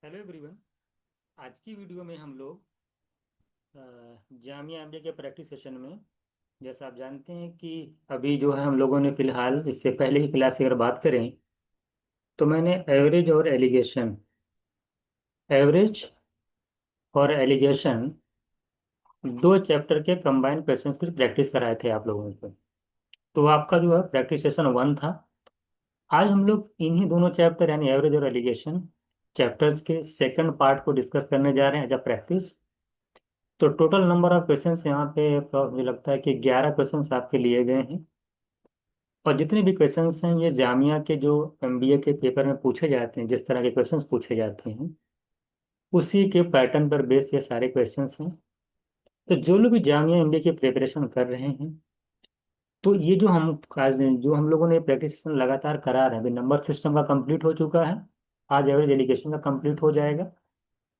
Hello everyone. आज की video में हम लोग जामिया एमबीए के प्रैक्टिस सेशन में, जैसा आप जानते हैं कि अभी जो है हम लोगों ने फिलहाल इससे पहले की क्लास की अगर बात करें तो मैंने एवरेज और एलिगेशन दो चैप्टर के कंबाइंड क्वेश्चंस कुछ प्रैक्टिस कराए थे आप लोगों को। तो आपका जो है प्रैक्टिस सेशन 1 था। आज हम लोग इन्हीं दोनों चैप्टर यानी एवरेज और एलिगेशन चैप्टर्स के सेकंड पार्ट को डिस्कस करने जा रहे हैं एज अ प्रैक्टिस। तो टोटल नंबर ऑफ क्वेश्चंस यहाँ पे मुझे लगता है कि 11 क्वेश्चंस आपके लिए गए हैं। और जितने भी क्वेश्चंस हैं ये जामिया के जो एमबीए के पेपर में पूछे जाते हैं, जिस तरह के क्वेश्चंस पूछे जाते हैं उसी के पैटर्न पर बेस ये सारे क्वेश्चंस हैं। तो जो लोग भी जामिया एमबीए की प्रिपरेशन कर रहे हैं, तो ये जो हम लोगों ने प्रैक्टिस सेशन लगातार करा रहे हैं, अभी नंबर सिस्टम का कंप्लीट हो चुका है, आज एवरेज एलिगेशन का कंप्लीट हो जाएगा। तो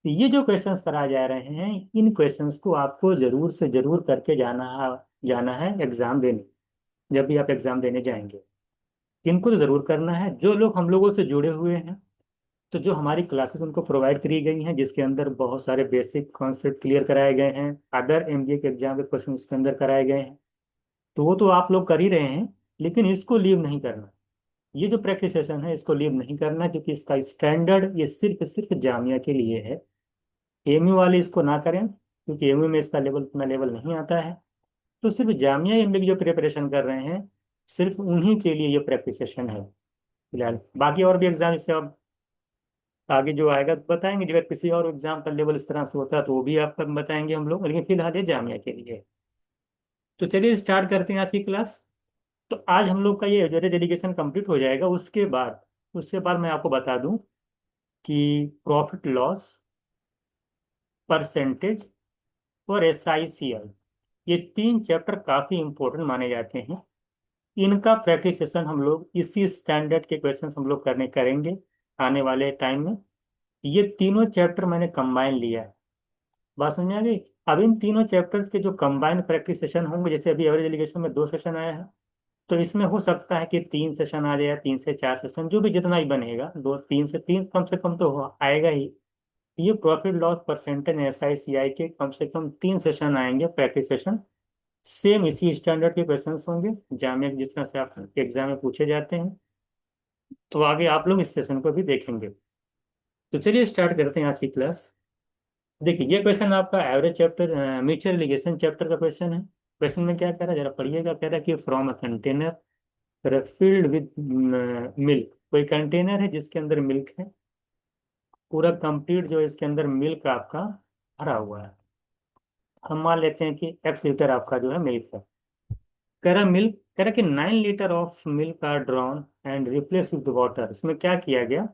ये जो क्वेश्चंस कराए जा रहे हैं, इन क्वेश्चंस को आपको जरूर से जरूर करके जाना है एग्जाम देने। जब भी आप एग्जाम देने जाएंगे इनको तो जरूर करना है। जो लोग हम लोगों से जुड़े हुए हैं, तो जो हमारी क्लासेस उनको प्रोवाइड करी गई हैं जिसके अंदर बहुत सारे बेसिक कॉन्सेप्ट क्लियर कराए गए हैं, अदर एमबीए के एग्जाम के क्वेश्चन उसके अंदर कराए गए हैं, तो वो तो आप लोग कर ही रहे हैं। लेकिन इसको लीव नहीं करना। ये जो प्रैक्टिस सेशन है इसको लीव नहीं करना, क्योंकि इसका स्टैंडर्ड ये सिर्फ सिर्फ जामिया के लिए है। एमयू वाले इसको ना करें, क्योंकि एमयू में इसका लेवल उतना लेवल नहीं आता है। तो सिर्फ जामिया एमबीए की जो प्रिपरेशन कर रहे हैं, सिर्फ उन्हीं के लिए ये प्रैक्टिस सेशन है फिलहाल। बाकी और भी एग्जाम इससे अब आगे जो आएगा तो बताएंगे। अगर किसी और एग्जाम का लेवल इस तरह से होता है तो वो भी आपको बताएंगे हम लोग, लेकिन फिलहाल ये जामिया के लिए है। तो चलिए स्टार्ट करते हैं आज की क्लास। तो आज हम लोग का ये जो डेलीगेशन कंप्लीट हो जाएगा, उसके बाद मैं आपको बता दूं कि प्रॉफिट लॉस, परसेंटेज और SICI, ये तीन चैप्टर काफी इंपॉर्टेंट माने जाते हैं। इनका प्रैक्टिस सेशन हम लोग इसी स्टैंडर्ड के क्वेश्चंस हम लोग करेंगे आने वाले टाइम में। ये तीनों चैप्टर मैंने कंबाइन लिया है। बात समझ में आ गई। अब इन तीनों चैप्टर्स के जो कंबाइंड प्रैक्टिस सेशन होंगे, जैसे अभी एवरेज एलिगेशन में 2 सेशन आया है, तो इसमें हो सकता है कि 3 सेशन आ जाए, 3 से 4 सेशन, जो भी जितना ही बनेगा, 2 3 से 3 कम से कम तो आएगा ही। ये प्रॉफिट लॉस, परसेंटेज, SICI के कम से कम 3 सेशन आएंगे प्रैक्टिस सेशन। सेम इसी स्टैंडर्ड के क्वेश्चंस होंगे जामिया के, जिस तरह से आप एग्जाम में पूछे जाते हैं। तो आगे आप लोग इस सेशन को भी देखेंगे। तो चलिए स्टार्ट करते हैं आज की क्लास। देखिए ये क्वेश्चन आपका average chapter, mutual irrigation chapter का क्वेश्चन है। क्वेश्चन में क्या कह रहा है जरा पढ़िएगा। कह रहा है कि from a container filled with milk, कोई कंटेनर है जिसके अंदर मिल्क है, पूरा कंप्लीट जो इसके अंदर मिल्क आपका भरा हुआ है। हम मान लेते हैं कि X लीटर आपका जो है मिल्क है। कह रहा कि 9 litre of milk are drawn and replace with water. इसमें क्या किया गया,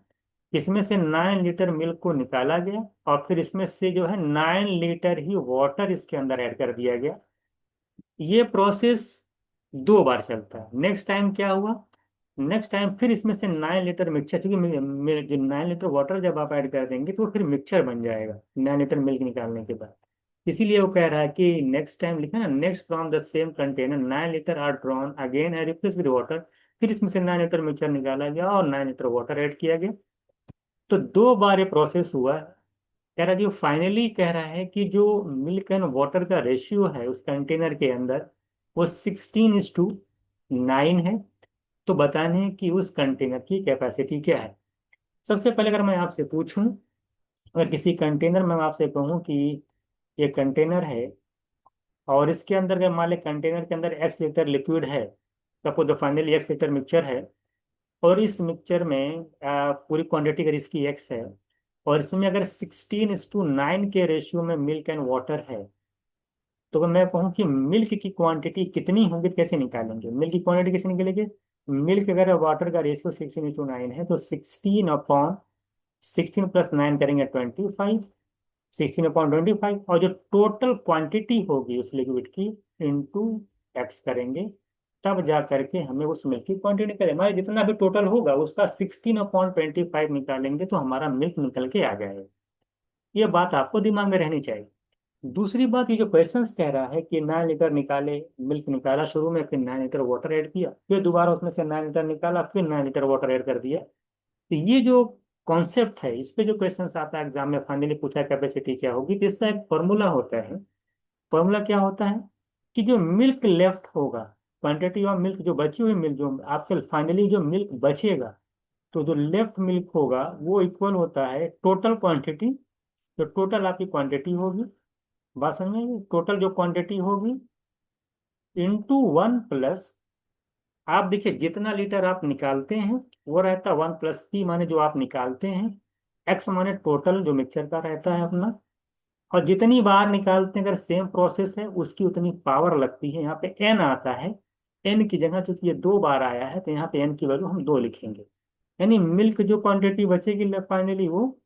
इसमें से 9 लीटर मिल्क को निकाला गया और फिर इसमें से जो है 9 लीटर ही वाटर इसके अंदर ऐड कर दिया गया। ये प्रोसेस 2 बार चलता है। नेक्स्ट टाइम क्या हुआ, नेक्स्ट टाइम फिर इसमें से 9 लीटर मिक्सचर, क्योंकि जो 9 लीटर वाटर जब आप ऐड कर देंगे तो वो फिर मिक्सचर बन जाएगा 9 लीटर मिल्क निकालने के बाद। इसीलिए वो कह रहा है कि नेक्स्ट टाइम लिखा ना, next from the same container 9 litre are drawn again है रिप्लेस विद वाटर। फिर इसमें से 9 लीटर मिक्सचर निकाला गया और 9 लीटर वाटर ऐड किया गया। तो 2 बार ये प्रोसेस हुआ है। कह रहा है कि फाइनली कह रहा है कि जो मिल्क एंड वाटर का रेशियो है उस कंटेनर के अंदर, वो 16:9 है। तो बताने कि उस कंटेनर की कैपेसिटी क्या है। सबसे पहले अगर मैं आपसे पूछूं, अगर किसी कंटेनर में मैं आपसे कहूं कि ये कंटेनर है और इसके अंदर अगर मान लें कंटेनर के अंदर X लीटर लिक्विड है, suppose finally X litre mixture है, और इस मिक्सचर में पूरी क्वांटिटी अगर इसकी X है और इसमें अगर 16:9 के रेशियो में मिल्क एंड वाटर है, तो अगर मैं कहूँ कि मिल्क की क्वांटिटी कितनी होगी तो कैसे निकालेंगे। मिल्क की क्वांटिटी कैसे निकलेगी, मिल्क अगर वाटर का रेशियो 16:9 है तो 16/16 + 9 करेंगे 25, 16/25, और जो टोटल क्वांटिटी होगी उस लिक्विड की इंटू एक्स करेंगे, तब जा करके हमें उस मिल्क की क्वांटिटी निकले। हमारे जितना भी टोटल होगा उसका 16/25 निकालेंगे तो हमारा मिल्क निकल के आ जाएगा। ये बात आपको दिमाग में रहनी चाहिए। दूसरी बात, ये जो क्वेश्चंस कह रहा है कि 9 लीटर निकाले, मिल्क निकाला शुरू में, फिर 9 लीटर वाटर ऐड किया, फिर दोबारा उसमें से 9 लीटर निकाला, फिर 9 लीटर वाटर ऐड कर दिया। तो ये जो कॉन्सेप्ट है, इस पे जो क्वेश्चन आता है एग्जाम में, फाइनली पूछा कैपेसिटी क्या होगी, तो इसका एक फॉर्मूला होता है। फॉर्मूला क्या होता है कि जो मिल्क लेफ्ट होगा, क्वांटिटी ऑफ मिल्क, जो बची हुई मिल्क, जो आपके फाइनली जो मिल्क बचेगा, तो जो लेफ्ट मिल्क होगा वो इक्वल होता है टोटल क्वांटिटी, जो टोटल आपकी क्वांटिटी होगी, बात समझ में, टोटल जो क्वांटिटी होगी इंटू वन प्लस, आप देखिए जितना लीटर आप निकालते हैं वो रहता है वन प्लस पी, माने जो आप निकालते हैं, एक्स माने टोटल जो मिक्सचर का रहता है अपना, और जितनी बार निकालते हैं अगर सेम प्रोसेस है उसकी उतनी पावर लगती है। यहाँ पे एन आता है, एन की जगह चूंकि ये 2 बार आया है तो यहाँ पे एन की वैल्यू हम 2 लिखेंगे। यानी मिल्क जो क्वांटिटी बचेगी फाइनली वो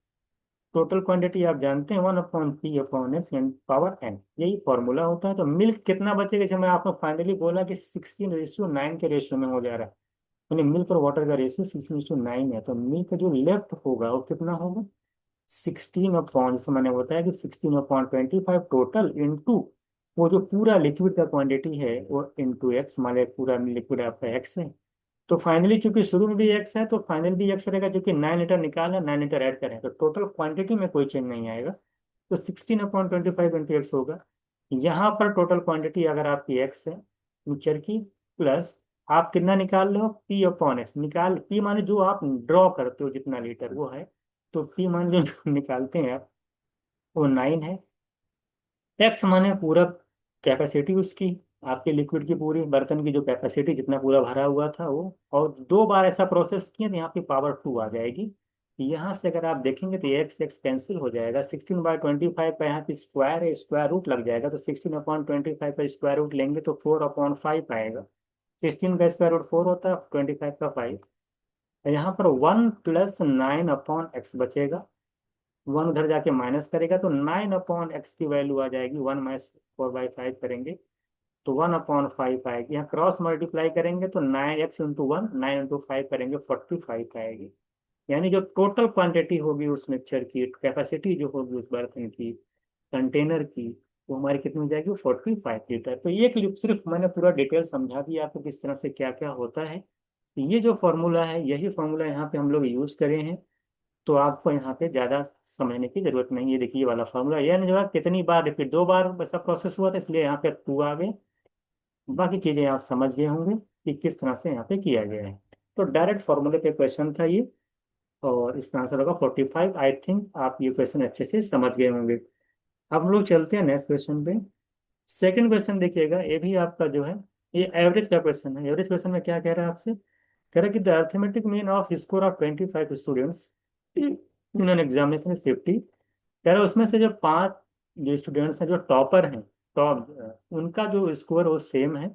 टोटल क्वांटिटी आप जानते हैं 1/p/x पावर एन, यही फॉर्मूला होता है। तो मिल्क कितना बचेगा, जैसे मैं आपको फाइनली बोला कि 16:9 के रेशियो में हो जा रहा है, यानी मिल्क और वाटर का रेशियो 16:9 है, तो मिल्क जो लेफ्ट होगा वो कितना होगा 16 जैसे मैंने बताया कि 16/25 टोटल इंटू वो जो पूरा लिक्विड का क्वांटिटी है वो इंटू एक्स, मान लिया पूरा लिक्विड आपका एक्स है। तो फाइनली चूंकि शुरू में भी एक्स है तो फाइनल भी एक्स रहेगा, क्योंकि 9 लीटर निकाला 9 लीटर ऐड करें तो टोटल क्वांटिटी में कोई चेंज नहीं आएगा। तो 16/25 इंटू एक्स होगा। यहाँ पर टोटल क्वांटिटी अगर आपकी एक्स है मिक्सचर की, प्लस आप कितना निकाल रहे हो p/x, निकाल p माने जो आप ड्रॉ करते हो जितना लीटर वो है, तो p माने जो निकालते हैं आप वो 9 है, एक्स माने पूरा कैपेसिटी उसकी, आपके लिक्विड की पूरी बर्तन की जो कैपेसिटी जितना पूरा भरा हुआ था वो, और 2 बार ऐसा प्रोसेस किया तो यहाँ पे पावर 2 आ जाएगी। यहाँ से अगर आप देखेंगे तो एक्स एक्स कैंसिल हो जाएगा, 16/25 का यहाँ पे स्क्वायर है, स्क्वायर रूट लग जाएगा, तो 16/25 का स्क्वायर रूट लेंगे तो 4/5 आएगा। 16 का स्क्वायर रूट 4 होता है, 25 का 5, यहाँ पर 1+9/x बचेगा, वन उधर जाके माइनस करेगा तो 9/x की वैल्यू आ जाएगी, 1 - 4/5 करेंगे तो 1/5 आएगी। यहाँ क्रॉस मल्टीप्लाई करेंगे तो 9x×1, 9×5 करेंगे 45 आएगी। यानी जो टोटल क्वांटिटी होगी उस मिक्सचर की, कैपेसिटी जो होगी उस बर्तन की, कंटेनर की, वो हमारी कितनी हो जाएगी 45 लीटर। तो सिर्फ मैंने पूरा डिटेल समझा दिया आपको किस तरह से क्या क्या होता है। तो ये जो फॉर्मूला है यही फॉर्मूला यहाँ पे हम लोग यूज करें हैं, तो आपको यहाँ पे ज़्यादा समझने की जरूरत नहीं है। ये देखिए ये वाला फॉर्मूला, यह नहीं जो है कितनी बार रिपीट, 2 बार ऐसा प्रोसेस हुआ था इसलिए यहाँ पे 2 आ गए। बाकी चीज़ें आप समझ गए होंगे कि किस तरह से यहाँ पे किया गया है। तो डायरेक्ट फॉर्मूले पे क्वेश्चन था ये, और इसका आंसर होगा 45। आई थिंक आप ये क्वेश्चन अच्छे से समझ गए होंगे। अब हम लोग चलते हैं नेक्स्ट क्वेश्चन पे। सेकंड क्वेश्चन देखिएगा, ये भी आपका जो है ये एवरेज का क्वेश्चन है। एवरेज क्वेश्चन में क्या कह रहा है आपसे, कह रहा है कि the arithmetic mean off score of 25 students in an examination is 50। कह रहा है उसमें से जो 5 जो स्टूडेंट्स हैं जो टॉपर हैं, टॉप, उनका जो स्कोर वो सेम है।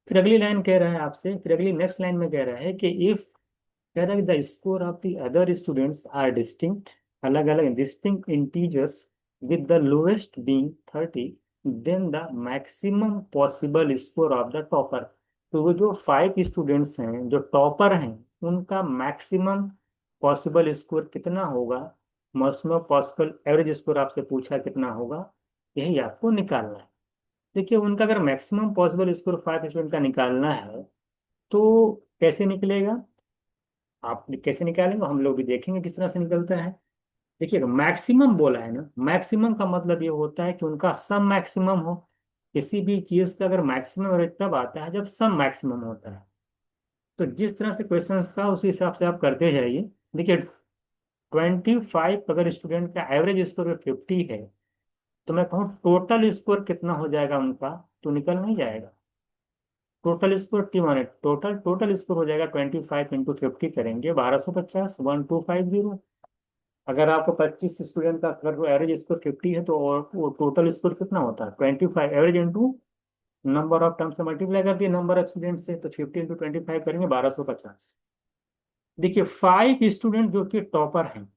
फिर अगली लाइन कह रहा है आपसे, फिर अगली नेक्स्ट लाइन में कह रहा है कि इफ, कह रहा है the score of the other students are distinct, अलग अलग distinct integers with the lowest being 30, then the maximum possible score of the topper. तो वो जो 5 स्टूडेंट्स हैं जो टॉपर हैं उनका मैक्सिमम पॉसिबल स्कोर कितना होगा, मैक्सिमम पॉसिबल एवरेज स्कोर आपसे पूछा कितना होगा, यही आपको निकालना है। देखिए उनका अगर मैक्सिमम पॉसिबल स्कोर 5 स्टूडेंट का निकालना है तो कैसे निकलेगा, आप कैसे निकालेंगे हम लोग भी देखेंगे किस तरह से निकलता है। देखिए मैक्सिमम बोला है ना, मैक्सिमम का मतलब ये होता है कि उनका सम मैक्सिमम हो। किसी भी चीज का अगर मैक्सिमम रेट तब आता है जब सम मैक्सिमम होता है। तो जिस तरह से क्वेश्चंस का उसी हिसाब से आप करते जाइए। देखिए 25 अगर स्टूडेंट का एवरेज स्कोर 50 है, तो मैं कहूँ टोटल स्कोर कितना हो जाएगा उनका, तो निकल नहीं जाएगा। टोटल स्कोर टी माने टोटल टोटल स्कोर हो जाएगा 25 × 50 करेंगे 1250, 1250। अगर आपको 25 स्टूडेंट का अगर एवरेज स्कोर 50 है तो और वो टोटल स्कोर कितना होता है 25 average into number of term से मल्टीप्लाई कर दिए नंबर ऑफ स्टूडेंट से, तो 50 × 25 करेंगे 1250। देखिए 5 स्टूडेंट जो कि टॉपर हैं,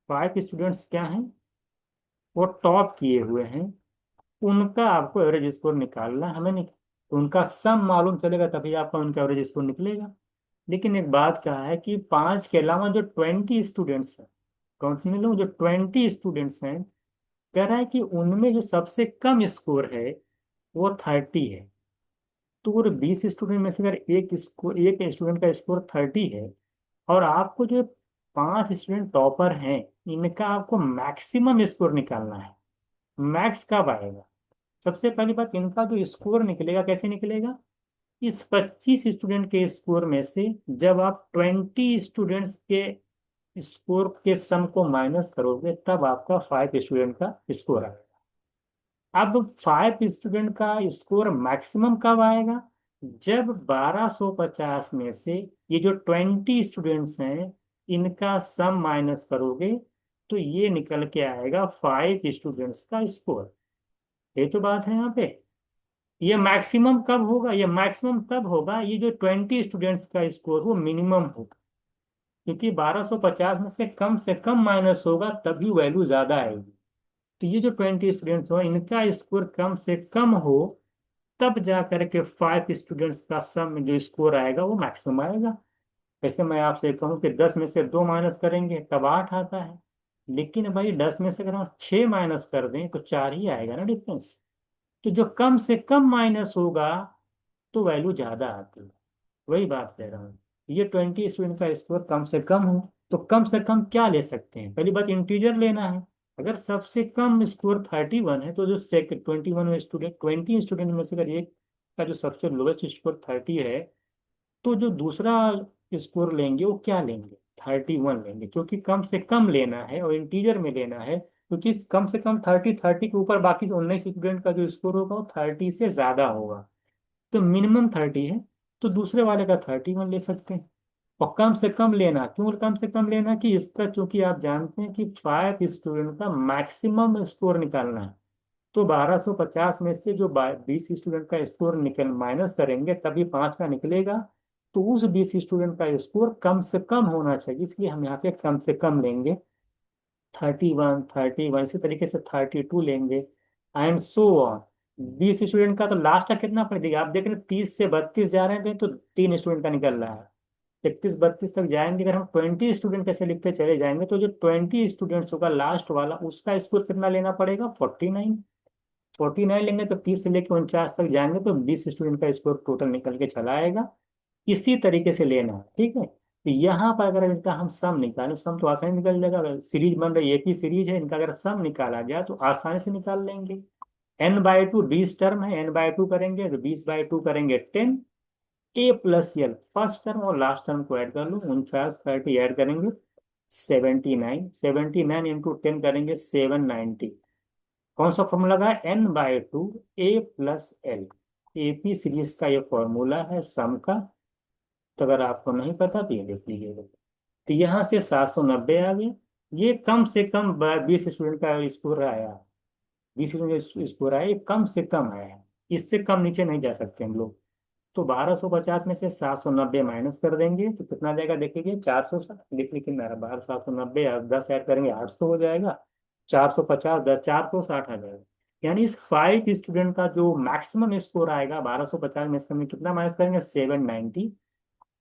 5 स्टूडेंट्स क्या हैं, वो टॉप किए हुए हैं, उनका आपको एवरेज स्कोर निकालना है, हमें नहीं, तो उनका सम मालूम चलेगा तभी आपका उनका एवरेज स्कोर निकलेगा। लेकिन एक बात क्या है कि 5 के अलावा जो 20 स्टूडेंट्स हैं, काउंट में लो जो 20 स्टूडेंट्स हैं, कह रहा है कि उनमें जो सबसे कम स्कोर है वो 30 है। तो वो 20 स्टूडेंट में से अगर एक स्टूडेंट का स्कोर 30 है और आपको जो 5 स्टूडेंट टॉपर हैं, इनका आपको मैक्सिमम स्कोर निकालना है। मैक्स कब आएगा? सबसे पहली बात, इनका जो स्कोर निकलेगा कैसे निकलेगा? इस 25 स्टूडेंट के स्कोर में से जब आप 20 स्टूडेंट्स के स्कोर के सम को माइनस करोगे तब आपका 5 स्टूडेंट का स्कोर आएगा। अब 5 स्टूडेंट का स्कोर मैक्सिमम कब आएगा? जब 1250 में से ये जो 20 स्टूडेंट्स हैं इनका सम माइनस करोगे तो ये निकल के आएगा 5 स्टूडेंट्स का स्कोर। ये तो बात है यहाँ पे। ये मैक्सिमम कब होगा? ये मैक्सिमम तब होगा ये जो 20 स्टूडेंट्स का स्कोर वो मिनिमम होगा, क्योंकि 1250 में से कम माइनस होगा तभी वैल्यू ज्यादा आएगी। तो ये जो 20 स्टूडेंट्स हो इनका स्कोर कम से कम हो तब जा करके 5 स्टूडेंट्स का सम जो स्कोर आएगा वो मैक्सिमम आएगा। जैसे मैं आपसे कहूँ कि 10 में से 2 माइनस करेंगे तब 8 आता है, लेकिन भाई 10 में से अगर हम 6 माइनस कर दें तो 4 ही आएगा ना डिफरेंस। तो जो कम से कम माइनस होगा तो वैल्यू ज्यादा आती है। वही बात कह रहा हूँ। ये 20 स्टूडेंट का स्कोर कम से कम हो तो कम से कम क्या ले सकते हैं? पहली बात, इंटीजर लेना है। अगर सबसे कम स्कोर 31 है तो जो सेकंड 20 स्टूडेंट में से अगर एक का जो सबसे लोवेस्ट स्कोर 30 है तो जो दूसरा स्कोर लेंगे वो क्या लेंगे? 31 लेंगे, क्योंकि कम से कम लेना है और इंटीजर में लेना है। क्योंकि कम से कम 30 के ऊपर बाकी 19 स्टूडेंट का जो स्कोर होगा वो 30 से ज्यादा होगा। तो मिनिमम 30 है तो दूसरे वाले का 31 ले सकते हैं। और कम से कम लेना, क्यों कम से कम लेना? कि इसका चूंकि आप जानते हैं कि 5 स्टूडेंट का मैक्सिमम स्कोर निकालना है। तो 1250 में से जो 20 स्टूडेंट का स्कोर निकल माइनस करेंगे तभी 5 का निकलेगा। तो उस 20 स्टूडेंट का स्कोर कम से कम होना चाहिए, इसलिए हम यहाँ पे कम से कम लेंगे 31 इसी तरीके से 32 लेंगे एंड सो ऑन। 20 स्टूडेंट का तो लास्ट का कितना पड़ेगा? आप देख रहे हैं 30 से 32 जा रहे थे तो 3 स्टूडेंट का निकल रहा है। 31 32 तक जाएंगे, अगर हम 20 स्टूडेंट कैसे लिखते चले जाएंगे तो जो 20 स्टूडेंट्स होगा लास्ट वाला उसका स्कोर कितना लेना पड़ेगा? 49। 49 लेंगे तो 30 से लेकर 49 तक जाएंगे तो 20 स्टूडेंट का स्कोर टोटल निकल के चला आएगा। इसी तरीके से लेना है, ठीक है। तो यहाँ पर अगर इनका हम सम निकालें, सम तो आसानी निकल जाएगा। अगर सीरीज बन रही एक ही सीरीज है, इनका अगर सम निकाला जाए तो आसानी से निकाल लेंगे। n/2 20 टर्म है, n/2 करेंगे तो 20/2 करेंगे 10। a+l फर्स्ट टर्म और लास्ट टर्म को ऐड कर लो, 49 30 ऐड करेंगे 79। 79 इंटू 10 करेंगे 790। कौन सा फॉर्मूला लगा? n/2 a+l। एपी सीरीज का ये फॉर्मूला है सम का। तो अगर आपको नहीं पता तो ये देख लीजिएगा। तो यहाँ से 790 आ गया। ये कम से कम 20 स्टूडेंट का स्कोर आया। 20 स्टूडेंट स्कोर आया, ये कम से कम आया है। इससे कम नीचे नहीं जा सकते हम लोग। तो 1250 में से 790 माइनस कर देंगे तो कितना जाएगा देखिए? 460। लेकिन मेरा 12 790 10 ऐड करेंगे 800 हो जाएगा। 450 10 460 आ जाएगा। यानी इस 5 स्टूडेंट का जो मैक्सिमम स्कोर आएगा 1250 में से हम कितना माइनस करेंगे? 790।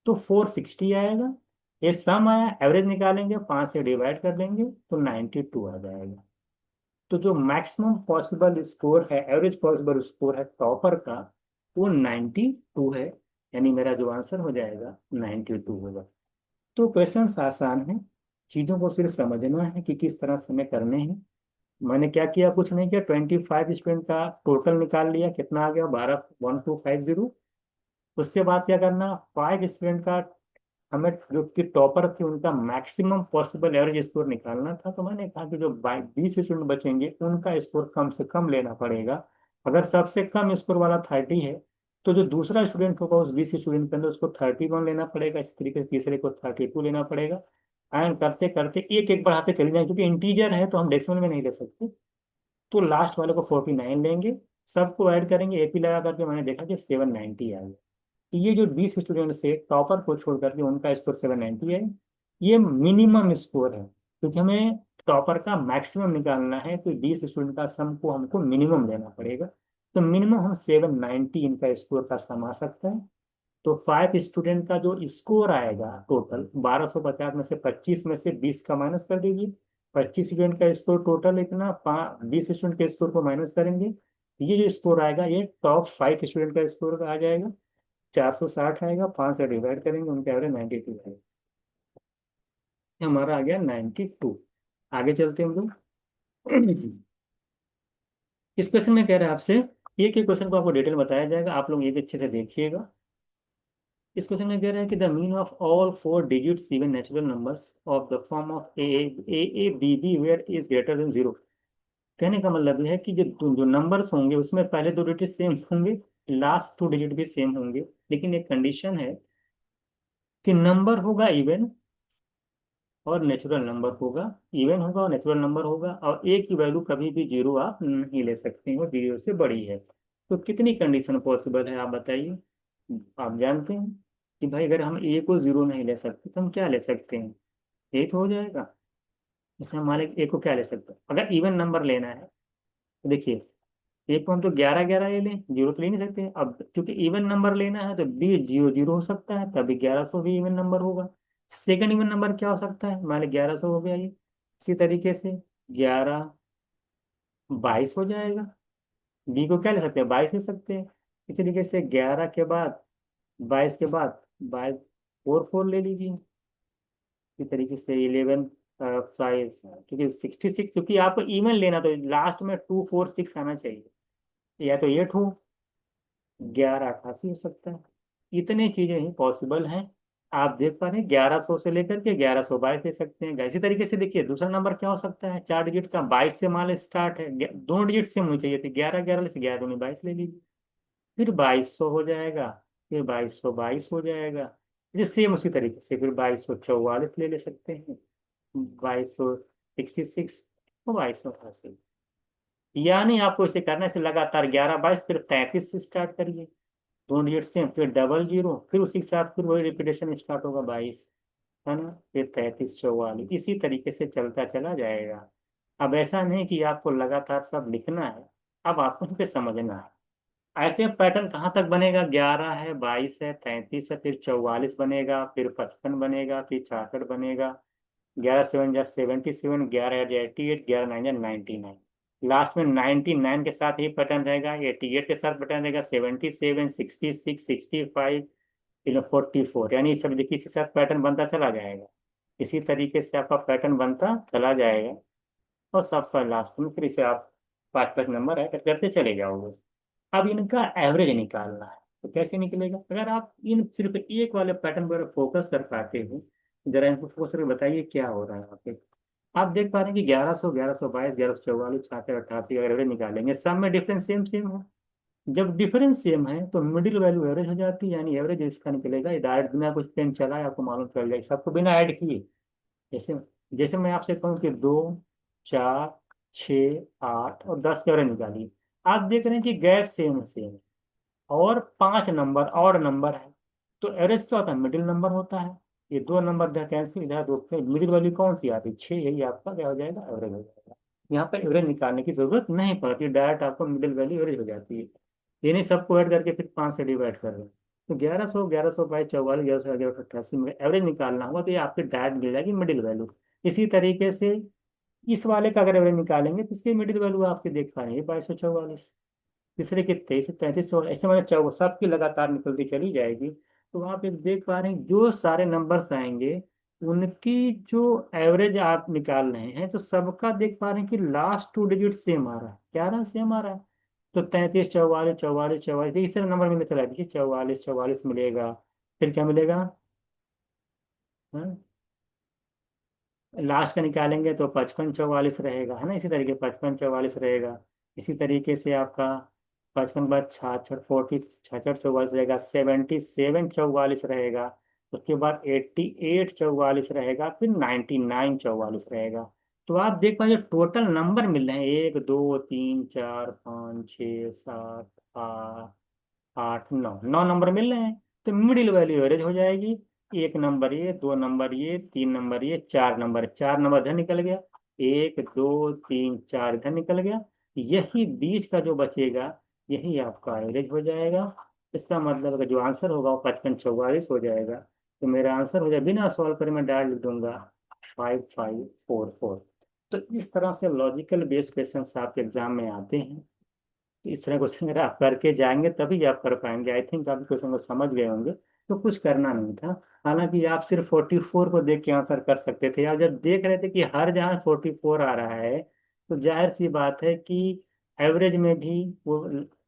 तो 460 आएगा। ये सम आया, एवरेज निकालेंगे 5 से डिवाइड कर देंगे तो 92 आ जाएगा। तो जो मैक्सिमम पॉसिबल स्कोर है, एवरेज पॉसिबल स्कोर है टॉपर का, वो 92 है। यानी मेरा जो आंसर हो जाएगा 92 होगा। तो क्वेश्चन आसान है, चीजों को सिर्फ समझना है कि किस तरह से हमें करने हैं। मैंने क्या किया? कुछ नहीं किया। 25 स्टूडेंट का टोटल निकाल लिया, कितना आ गया? 12 1250। उसके बाद क्या करना? 5 स्टूडेंट का हमें जो कि टॉपर थे उनका मैक्सिमम पॉसिबल एवरेज स्कोर निकालना था। तो मैंने कहा कि जो 20 स्टूडेंट बचेंगे उनका स्कोर कम से कम लेना पड़ेगा। अगर सबसे कम स्कोर वाला 30 है तो जो दूसरा स्टूडेंट होगा उस 20 स्टूडेंट के अंदर उसको 31 लेना पड़ेगा। इस तरीके से तीसरे को 32 लेना पड़ेगा। एंड करते करते एक एक बढ़ाते चले जाएंगे, क्योंकि इंटीजर है तो हम डेसिमल में नहीं ले सकते। तो लास्ट वाले को 49 लेंगे, सबको ऐड करेंगे, एपी लगा करके मैंने देखा कि 790 आ गया। ये जो 20 स्टूडेंट से टॉपर को छोड़ करके उनका स्कोर 790 है। ये मिनिमम स्कोर है, क्योंकि हमें टॉपर का मैक्सिमम निकालना है तो 20 स्टूडेंट का सम को हमको मिनिमम लेना पड़ेगा। तो मिनिमम हम 790 इनका स्कोर का सम आ सकता है। तो 5 स्टूडेंट का जो स्कोर आएगा टोटल 1250 में से 25 में से 20 का माइनस कर दीजिए। 25 स्टूडेंट का स्कोर टोटल इतना 20 स्टूडेंट के स्कोर को माइनस करेंगे। ये जो स्कोर आएगा ये टॉप 5 स्टूडेंट का स्कोर आ जाएगा। 460 आएगा, 5 से डिवाइड करेंगे, उनका एवरेज 92 आएगा। ये हमारा आ गया 92। आगे चलते हैं हम लोग। इस क्वेश्चन में कह रहा है आपसे, एक एक क्वेश्चन को आपको डिटेल बताया जाएगा, आप लोग ये भी अच्छे से देखिएगा। इस क्वेश्चन में कह रहा है कि the mean of all four digits even natural numbers of the form of A B B where is greater than zero. कहने का मतलब यह है कि जो जो नंबर्स होंगे उसमें पहले दो डिजिट सेम होंगे, लास्ट टू डिजिट भी सेम होंगे, लेकिन एक कंडीशन है कि नंबर होगा इवन और नेचुरल नंबर होगा। इवन होगा और नेचुरल नंबर होगा, और ए की वैल्यू कभी भी जीरो आप नहीं ले सकते हैं, वो जीरो से बड़ी है। तो कितनी कंडीशन पॉसिबल है आप बताइए। आप जानते हैं कि भाई अगर हम ए को जीरो नहीं ले सकते तो हम क्या ले सकते हैं, ए तो हो जाएगा। जैसे हमारे ए को क्या ले सकते हैं, अगर इवन नंबर लेना है तो देखिए, ए को हम तो 11 11 ले लें, जीरो तो ले नहीं सकते। अब क्योंकि इवन नंबर लेना है तो बी जीरो जीरो हो सकता है, तभी 1100 भी इवन नंबर होगा। सेकंड इवन नंबर क्या हो सकता है, मान ली 1100 हो गया ये, इसी तरीके से 11 22 हो जाएगा। बी को क्या ले सकते हैं, 22 ले सकते हैं। इसी तरीके से 11 के बाद 22 के बाद 22 फोर फोर ले लीजिए। इसी तरीके से 11 साइज, क्योंकि 66, क्योंकि आपको इवन लेना तो लास्ट में 2 4 6 आना चाहिए, या तो 8 हो, 11 88 हो सकता है। इतने चीजें ही पॉसिबल हैं। आप देख पा रहे हैं 1100 से लेकर के 1122 ले सकते हैं। इसी तरीके से देखिए दूसरा नंबर क्या हो सकता है, 4 डिजिट का, 22 से मान स्टार्ट है, दोनों डिजिट से होनी चाहिए थी, 11 11 से 11 दूनी 22 ले लीजिए, फिर 2200 हो जाएगा, फिर 2222 हो जाएगा। जैसे सेम उसी तरीके से फिर 2244 ले सकते हैं, 2266 और 2288। यानी आपको इसे करना है, इसे लगातार 11 22 फिर 33 से स्टार्ट करिए, दोनों डिजिट से, फिर डबल जीरो, फिर उसी के साथ फिर वही रिपीटेशन स्टार्ट होगा 22, है ना, फिर 33 44, इसी तरीके से चलता चला जाएगा। अब ऐसा नहीं कि आपको लगातार सब लिखना है, अब आपको इस पे समझना है। ऐसे पैटर्न कहाँ तक बनेगा, 11 है, 22 है, 33 है, फिर 44 बनेगा, फिर 55 बनेगा, फिर 66 बनेगा, 11 7 जा 77, 11 जा 88, 11 9 जा 99। लास्ट में 99 के साथ ही पैटर्न रहेगा, 88 के साथ पैटर्न रहेगा, 77 66 65 44, यानी सब देखिए इसी के साथ पैटर्न बनता चला जाएगा। इसी तरीके से आपका पैटर्न बनता चला जाएगा, और सबका लास्ट में फिर इसे आप 5 5 नंबर ऐड करते चले जाओगे। अब इनका एवरेज निकालना है, तो कैसे निकलेगा, अगर आप इन सिर्फ एक वाले पैटर्न पर फोकस कर पाते हो, जरा इनको फोकस करके बताइए क्या हो रहा है यहाँ पे। आप देख पा रहे हैं कि 1100 1122 1144 66 88 अगर एवरेज निकालेंगे, सब में डिफरेंस सेम सेम है। जब डिफरेंस सेम है तो मिडिल वैल्यू एवरेज हो जाती है, यानी एवरेज इसका निकलेगा। ये डायरेक्ट बिना कुछ पेन चलाए आपको मालूम चल जाएगा, सबको बिना ऐड किए। जैसे जैसे मैं आपसे कहूँ कि 2 4 6 8 और 10 के एवरेज निकालिए, आप देख रहे हैं कि गैप सेम सेम है, और 5 नंबर और नंबर है, तो एवरेज क्या होता है, मिडिल नंबर होता है। ये दो नंबर इधर कैंसिल, इधर दो, मिडिल वैल्यू कौन सी आती है, 6, यही आपका क्या हो जाएगा, एवरेज हो जाएगा। यहाँ पर एवरेज निकालने की जरूरत नहीं पड़ती, डायरेक्ट आपको मिडिल वैल्यू एवरेज हो जाती है। ये नहीं सबको ऐड करके फिर 5 से डिवाइड कर रहे हैं। तो 1100 1122 44 1188 में एवरेज निकालना होगा, तो ये आपके डायरेक्ट मिल जाएगी मिडिल वैल्यू। इसी तरीके से इस वाले का अगर एवरेज निकालेंगे तो इसकी मिडिल वैल्यू आपके देख पाएंगे 2244, तीसरे के 23 33 16, ऐसे मतलब चौबीस, सबकी लगातार निकलती चली जाएगी। तो आप एक देख पा रहे हैं जो सारे नंबर्स आएंगे उनकी जो एवरेज आप निकाल रहे हैं, तो सबका देख पा रहे हैं कि लास्ट टू डिजिट सेम आ रहा है, क्या रहा है, सेम आ रहा है। तो 33 44 44 44, इस तरह नंबर मिलते चला, देखिए 44 44 मिलेगा, फिर क्या मिलेगा, हाँ? लास्ट का निकालेंगे तो 55 44 रहेगा, है ना, इसी तरीके 55 44 रहेगा। इसी तरीके से आपका 55 के बाद 66 40 66 44 रहेगा, 77 44 रहेगा, उसके बाद 88 44 रहेगा, फिर 99 44 रहेगा। तो आप देख पाइए टोटल नंबर मिल रहे हैं 1 2 3 4 5 6 7 8 8 9, 9 नंबर मिल रहे हैं। तो मिडिल वैल्यू एवरेज हो जाएगी, एक नंबर ये, दो नंबर ये, तीन नंबर ये, चार नंबर, चार नंबर इधर निकल गया, 1 2 3 4 इधर निकल गया। यही बीच का जो बचेगा यही आपका एवरेज हो जाएगा। इसका मतलब अगर जो आंसर होगा वो 55 44 हो जाएगा। तो मेरा आंसर हो जाए, बिना सॉल्व करे मैं डायरेक्ट लिख दूंगा 5544। तो इस तरह से लॉजिकल बेस्ड क्वेश्चन आपके एग्जाम में आते हैं। इस तरह क्वेश्चन अगर आप करके जाएंगे तभी आप कर पाएंगे। आई थिंक आप क्वेश्चन को समझ गए होंगे, तो कुछ करना नहीं था। हालांकि आप सिर्फ 44 को देख के आंसर कर सकते थे। आप जब देख रहे थे कि हर जगह 44 आ रहा है, तो जाहिर सी बात है कि एवरेज में भी वो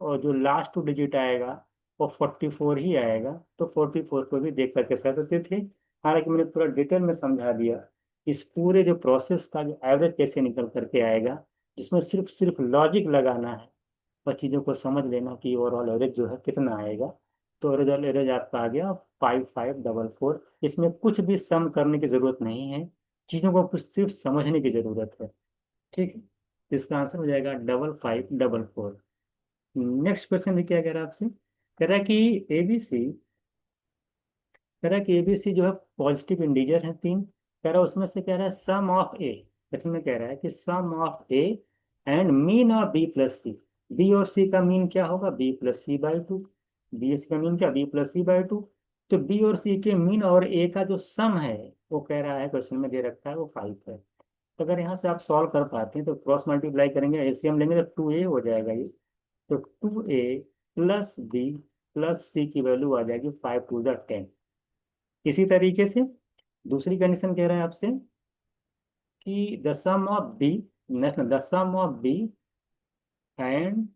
और जो लास्ट टू डिजिट आएगा वो 44 ही आएगा, तो 44 को भी देख करके कर सकते थे। हालांकि मैंने पूरा डिटेल में समझा दिया इस पूरे जो प्रोसेस का जो एवरेज कैसे निकल करके आएगा, जिसमें सिर्फ सिर्फ लॉजिक लगाना है और चीज़ों को समझ लेना कि ओवरऑल एवरेज जो है कितना आएगा। तो ओवरऑल एवरेज आपका आ गया 5544। इसमें कुछ भी सम करने की जरूरत नहीं है, चीज़ों को कुछ सिर्फ समझने की जरूरत है। ठीक है, इसका आंसर हो जाएगा 5544। नेक्स्ट क्वेश्चन भी क्या कह रहा है आपसे, कह रहा है कि एबीसी, कह रहा है कि एबीसी जो है पॉजिटिव इंटीजर है तीन। कह रहा है उसमें से कह रहा है सम ऑफ ए, इसमें कह रहा है कि sum of A and mean of B plus C. B और सी का मीन क्या होगा, B plus C by two. B C का मीन क्या, B plus C by two. तो बी और सी के मीन और ए का जो सम है वो कह रहा है क्वेश्चन में दे रखा है वो 5 है। तो अगर यहाँ से आप सॉल्व कर पाते हैं तो क्रॉस मल्टीप्लाई करेंगे, एलसीएम लेंगे तो 2a हो जाएगा ये। तो 2a प्लस बी प्लस सी की वैल्यू आ जाएगी 5 टू द 10। इसी तरीके से दूसरी कंडीशन कह रहा है आपसे कि the sum of B, next the sum of B and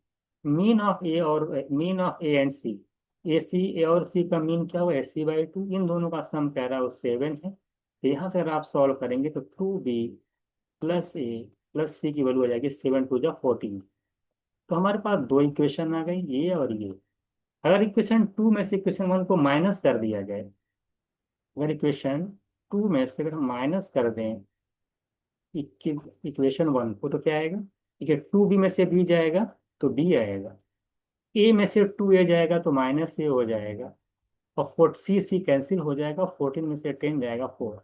mean of A और mean of A and C. A C, A और सी का मीन क्या हुआ, एस सी बाई टू। इन दोनों का सम कह रहा है वो 7 है। तो यहाँ से अगर आप सॉल्व करेंगे तो 2b प्लस ए प्लस सी की वैल्यू आ जाएगी 7 टू द 14। तो हमारे पास दो इक्वेशन आ गई, ये और ये। अगर इक्वेशन टू में से इक्वेशन वन को माइनस कर दिया जाए, अगर इक्वेशन टू में से अगर हम माइनस कर दें इक्वेशन वन को, तो क्या आएगा, ठीक है, 2b में से b जाएगा तो b आएगा, a में से 2a जाएगा तो माइनस ए हो जाएगा, और 4 सी सी कैंसिल हो जाएगा, 14 में से 10 जाएगा 4।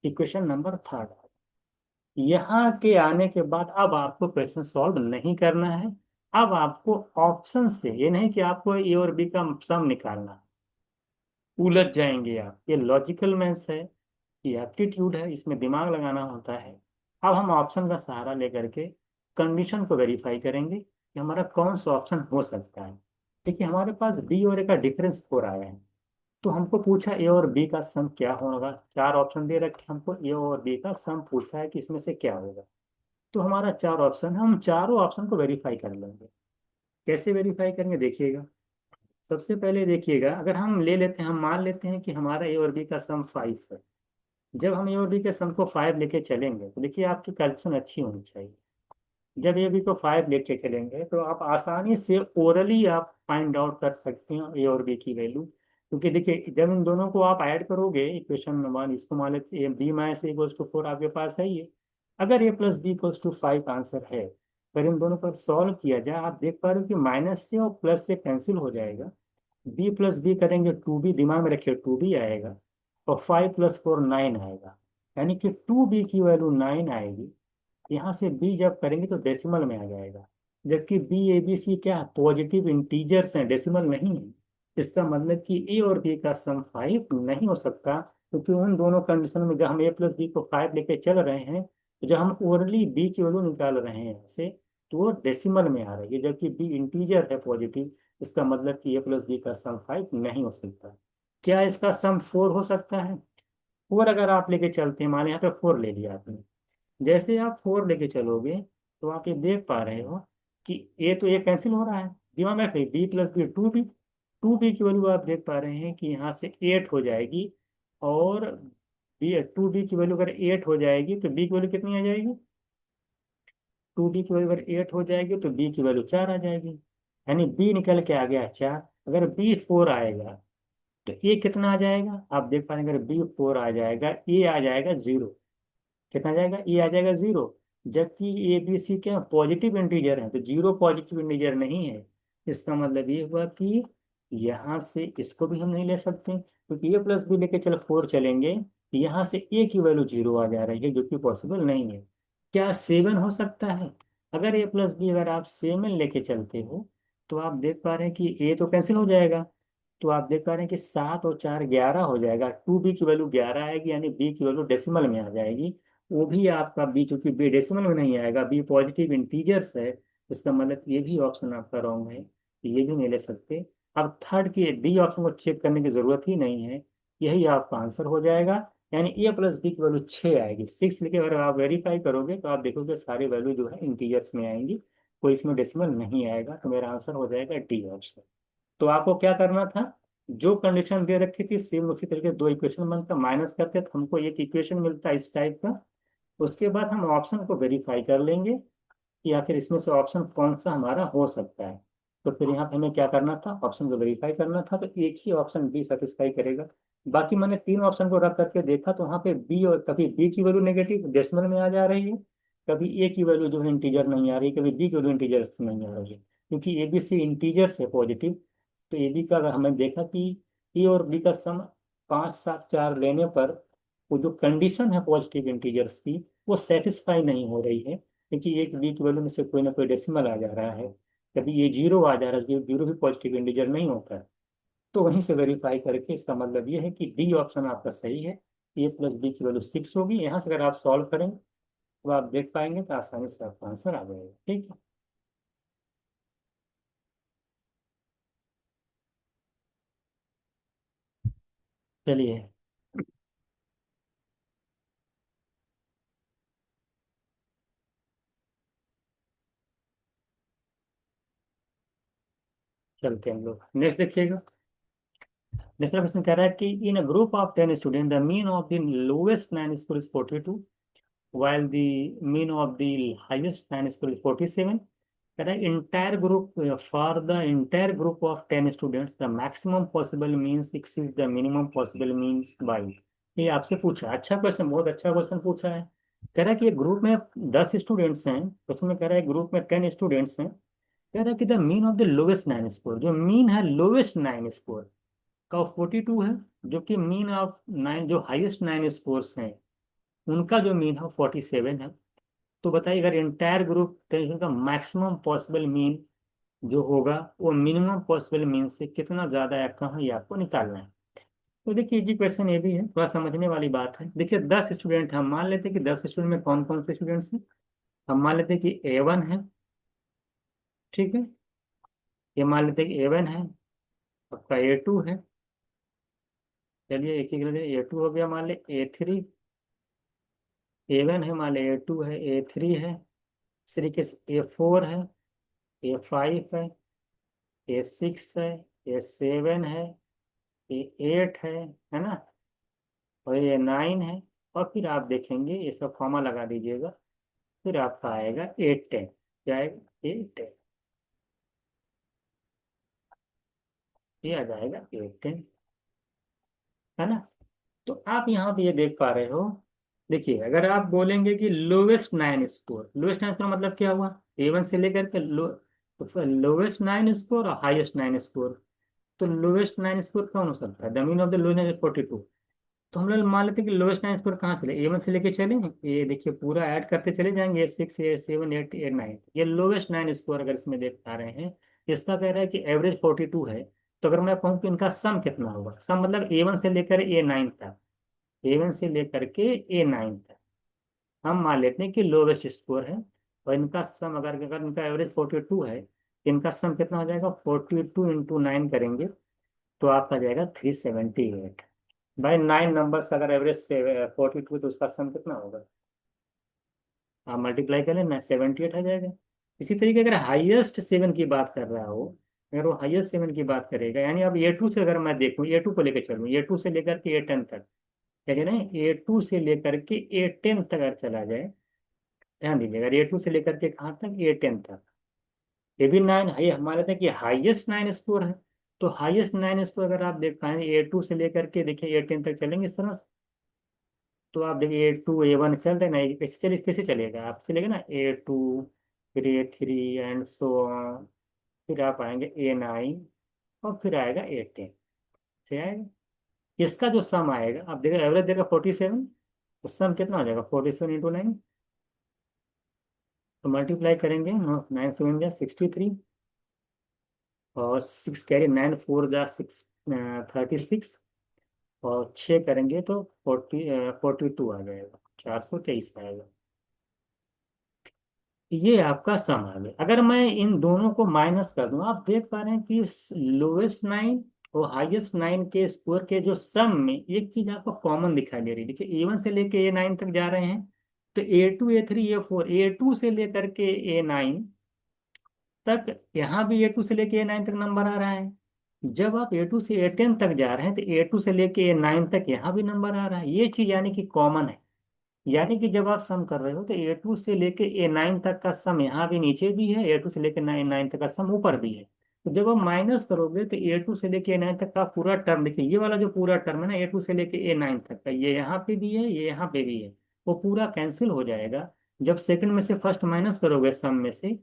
Equation number third. यहाँ के आने के बाद अब आपको क्वेश्चन सॉल्व नहीं करना है। अब आपको ऑप्शन से, ये नहीं कि आपको ए और बी का सम निकालना है, उलझ जाएंगे आप। ये लॉजिकल मैथ्स है, ये एप्टीट्यूड है, इसमें दिमाग लगाना होता है। अब हम ऑप्शन का सहारा लेकर के कंडीशन को वेरीफाई करेंगे कि हमारा कौन सा ऑप्शन हो सकता है। देखिए हमारे पास बी और ए का डिफरेंस 4 आया है, तो हमको पूछा ए और बी का सम क्या होगा। चार ऑप्शन दे रखे, हमको ए और बी का सम पूछा है कि इसमें से क्या होगा। तो हमारा चार ऑप्शन है, हम चारों ऑप्शन को वेरीफाई कर लेंगे। कैसे वेरीफाई करेंगे देखिएगा। सबसे पहले देखिएगा, अगर हम ले लेते हैं, हम मान लेते हैं कि हमारा ए और बी का सम 5 है। जब हम ए और बी के सम को 5 लेके चलेंगे तो देखिए आपकी कैलकुलेशन अच्छी होनी चाहिए। जब ए बी को 5 लेके चलेंगे तो आप आसानी से ओरली आप फाइंड आउट कर सकते हैं ए और बी की वैल्यू। क्योंकि देखिए जब इन दोनों को आप ऐड करोगे, इक्वेशन नंबर वन इसको मान लेते हैं, B minus A equals to 4 आपके पास है ये। अगर A plus B equals to 5 answer है, अगर इन दोनों पर सॉल्व किया जाए, आप देख पा रहे हो कि माइनस से और प्लस से कैंसिल हो जाएगा। बी प्लस बी करेंगे 2b, दिमाग में रखिए 2b आएगा, और 5 प्लस 4 9 आएगा, यानी कि 2b की वैल्यू 9 आएगी। यहाँ से b जब करेंगे तो डेसिमल में आ जाएगा, जबकि बी ए बी सी क्या पॉजिटिव इंटीजर्स हैं, डेसिमल नहीं है। इसका मतलब कि ए और बी का सम 5 नहीं हो सकता, क्योंकि उन दोनों कंडीशन में जब हम ए प्लस बी को 5 लेके चल रहे हैं, तो जब हम ओरली बी की वैल्यू निकाल रहे हैं यहाँ से, तो वो डेसिमल में आ रही है, जबकि बी इंटीजर है पॉजिटिव। इसका मतलब कि ए प्लस बी का सम 5 नहीं हो सकता। क्या इसका सम 4 हो सकता है। 4 अगर आप लेके चलते हैं, माने यहाँ पे 4 ले लिया आपने, जैसे आप 4 लेके चलोगे तो आप ये देख पा रहे हो कि ए तो ए कैंसिल हो रहा है, दिमाग में रखिए B plus B 2b। 2b की वैल्यू आप देख पा रहे हैं कि यहाँ से 8 हो जाएगी, और बी 2b की वैल्यू अगर 8 हो जाएगी तो बी की वैल्यू कितनी आ जाएगी, 2b की वैल्यू अगर 8 हो जाएगी तो बी की वैल्यू 4 आ जाएगी, यानी बी निकल के आ गया 4। अगर बी 4 आएगा तो ए कितना आ जाएगा, आप देख पा रहे हैं अगर बी 4 आ जाएगा ए आ जाएगा 0। कितना आ जाएगा, ए आ जाएगा 0। जबकि ए बी सी क्या पॉजिटिव इंटीजर है, तो 0 पॉजिटिव इंटीजर नहीं है। इसका मतलब ये हुआ कि यहाँ से इसको भी हम नहीं ले सकते, क्योंकि ए प्लस बी लेके चलो 4 चलेंगे, यहाँ से ए की वैल्यू 0 आ जा रही है, जो कि पॉसिबल नहीं है। क्या 7 हो सकता है। अगर ए प्लस बी अगर आप 7 लेके चलते हो, तो आप देख पा रहे हैं कि ए तो कैंसिल हो जाएगा, तो आप देख पा रहे हैं कि 7 और 4 11 हो जाएगा, 2b की वैल्यू 11 आएगी, यानी बी की वैल्यू डेसिमल में आ जाएगी। वो भी आपका बी, चूंकि बी डेसिमल में नहीं आएगा, बी पॉजिटिव इंटीजर्स है, इसका मतलब ये भी ऑप्शन आपका रॉन्ग है, ये भी नहीं ले सकते। अब थर्ड की डी ऑप्शन को चेक करने की जरूरत ही नहीं है, यही आपका आंसर हो जाएगा। यानी ए प्लस बी की वैल्यू 6 आएगी। 6 लिखे अगर आप वेरीफाई करोगे तो आप देखोगे सारी वैल्यू जो है इंटीजर्स में आएंगी, कोई इसमें डेसिमल नहीं आएगा। तो मेरा आंसर हो जाएगा डी ऑप्शन। तो आपको क्या करना था, जो कंडीशन दे रखी थी सेम उसी तरीके दो इक्वेशन बनता, माइनस करते तो हमको एक इक्वेशन मिलता इस टाइप का। उसके बाद हम ऑप्शन को वेरीफाई कर लेंगे कि आखिर इसमें से ऑप्शन कौन सा हमारा हो सकता है। तो फिर यहाँ पे हमें क्या करना था, ऑप्शन को वेरीफाई करना था, तो एक ही ऑप्शन बी सेटिस्फाई करेगा। बाकी मैंने तीन ऑप्शन को रख करके देखा तो वहाँ पे बी, और कभी बी की वैल्यू नेगेटिव डेसिमल में आ जा रही है, कभी ए की वैल्यू जो है इंटीजर नहीं आ रही, कभी बी की वैल्यू इंटीजर नहीं आ रही है। क्योंकि ए बी सी इंटीजर से पॉजिटिव, तो ए बी का अगर हमने देखा कि ए और बी का सम 5 7 4 लेने पर वो जो कंडीशन है पॉजिटिव इंटीजर्स की वो सेटिस्फाई नहीं हो रही है, क्योंकि एक बी की वैल्यू में से कोई ना कोई डेसिमल आ जा रहा है, कभी ये जीरो आ जा रहा है, जीरो भी पॉजिटिव इंटीजर नहीं होता है। तो वहीं से वेरीफाई करके इसका मतलब ये है कि डी ऑप्शन आपका सही है। ए प्लस बी की वैल्यू 6 होगी। यहाँ से अगर आप सॉल्व करें तो आप देख पाएंगे तो आसानी से आपका आंसर आ जाएगा। ठीक है, चलिए चलते हैं हम लोग नेक्स्ट देखिएगा। नेक्स्ट क्वेश्चन कह रहा है कि in a group of 10 student the mean of the lowest nine score is 42, while the mean of the highest nine score is 47. That the entire group, for the entire group of 10 students, the maximum possible means exceeds the minimum possible means by। ये आपसे पूछा, अच्छा question, बहुत अच्छा question पूछा है। कह रहा है कि एक ग्रुप में 10 स्टूडेंट्स हैं, उसमें कह रहा है ग्रुप में 10 स्टूडेंट्स हैं। कह रहा है कि the mean of the lowest nine score, जो मीन है लोवेस्ट नाइन स्कोर का 42 है, जो कि मीन ऑफ नाइन जो हाईएस्ट नाइन स्कोर्स हैं उनका जो मीन है 47 है। तो बताइए अगर इंटायर ग्रुप टेंशन का मैक्सिमम पॉसिबल मीन जो होगा वो मिनिमम पॉसिबल मीन से कितना ज्यादा है कहाँ, ये आपको निकालना है। तो देखिए जी क्वेश्चन ये भी है, थोड़ा समझने वाली बात है। देखिए 10 स्टूडेंट, हम मान लेते हैं कि 10 स्टूडेंट में कौन कौन से स्टूडेंट्स हैं। हम मान लेते हैं कि A1 है, ठीक है। ये मान लेते हैं कि A1 है, आपका A2 है, चलिए एक एक A2 हो गया, मान ले A3। A1 है, मान ले A2 है, A3 है, इस तरीके से A4 है, A5 है, A6 है, A7 है, A8 है ना, और A9 है। और फिर आप देखेंगे ये सब कॉमा लगा दीजिएगा, फिर आपका आएगा A10। क्या आएगा, A10, ये आ जाएगा A10, है ना। तो आप यहाँ पे ये देख पा रहे हो। देखिए अगर आप बोलेंगे कि lowest nine score, lowest nine score मतलब क्या हुआ, A1 से लेकर के लो, तो लोवेस्ट नाइन स्कोर और हाईएस्ट नाइन स्कोर। तो लोवेस्ट नाइन स्कोर कौन हो सकता है, the mean of the lowest nine 42। तो हम लोग मान लेते हैं कि लोवेस्ट नाइन स्कोर कहाँ चले, A1 से लेके चले, ये देखिए पूरा ऐड करते चले जाएंगे, A6 A7 8 A9, ये लोवेस्ट नाइन स्कोर अगर इसमें देख पा रहे हैं। इसका कह रहा है कि एवरेज 42 है। तो अगर मैं कहूँ कि इनका सम कितना होगा, सम मतलब A1 से लेकर A9 तक, A1 से लेकर के A9 तक हम मान लेते हैं कि लोवेस्ट स्कोर है। और इनका सम अगर अगर इनका एवरेज 42 है, इनका सम कितना हो जाएगा, 42 × 9 करेंगे तो आपका जाएगा 378। भाई 9 नंबर्स का अगर एवरेज से 42 तो उसका सम कितना होगा, आप मल्टीप्लाई करें ना, 78 आ जाएगा। इसी तरीके अगर हाईएस्ट 7 की बात कर रहा हो, अगर वो हाईएस्ट 7 की बात करेगा, यानी अब A2 से अगर मैं देखूँ, A2 को लेकर चलूँ, A2 से लेकर के A10 तक, क्या कह रहे हैं, A2 से लेकर के A10 तक अगर चला जाए, ध्यान दीजिएगा A2 से लेकर के कहाँ तक, A10 तक। ये भी नाइन, ये हमारे तक कि हाईएस्ट नाइन स्कोर है। तो हाईएस्ट नाइन स्कोर अगर आप देख पाएंगे A2 से लेकर के देखिए A10 तक चलेंगे इस तरह से। तो आप देखिए A2 A1 चल रहे ना, कैसे चले, कैसे चलेगा, आप चलेगा ना A2, फिर A3 एंड सो ऑन, फिर आप आएंगे A9 और फिर आएगा A10 से आएगा। इसका जो सम आएगा आप देखिए, एवरेज देगा 47, तो सम कितना हो जाएगा 47 × 9। तो मल्टीप्लाई करेंगे, 9 7 जा 63, और 6 कैरी, 9 4 जा 6, 36, और 6 करेंगे तो 42 आ जाएगा, 423 आएगा। ये आपका सम आ गया। अगर मैं इन दोनों को माइनस कर दूं, आप देख पा रहे हैं कि लोवेस्ट नाइन वो हाईएस्ट 9 के स्कोर के जो सम में एक चीज आपको कॉमन दिखाई दे रही है। देखिए A1 से लेके A9 तक जा रहे हैं, तो A2 A3 A4, A2 से लेकर के A9 तक, यहाँ भी A2 से लेके A9 तक नंबर आ रहा है। जब आप A2 से A10 तक जा रहे हैं तो A2 से लेके A9 तक यहाँ भी नंबर आ रहा है। ये चीज यानी कि कॉमन है। यानी कि जब आप सम कर रहे हो तो A2 से लेके A9 तक का सम यहाँ भी नीचे भी है, A2 से लेके A9 तक का सम ऊपर भी है। तो जब आप माइनस करोगे तो A2 से लेके A9 तक का पूरा टर्म, देखिए ये वाला जो पूरा टर्म है ना A2 से लेके A9 तक का, ये यहाँ पे भी है, ये यहाँ पे भी है, वो पूरा कैंसिल हो जाएगा। जब सेकंड में से फर्स्ट माइनस करोगे सम में से,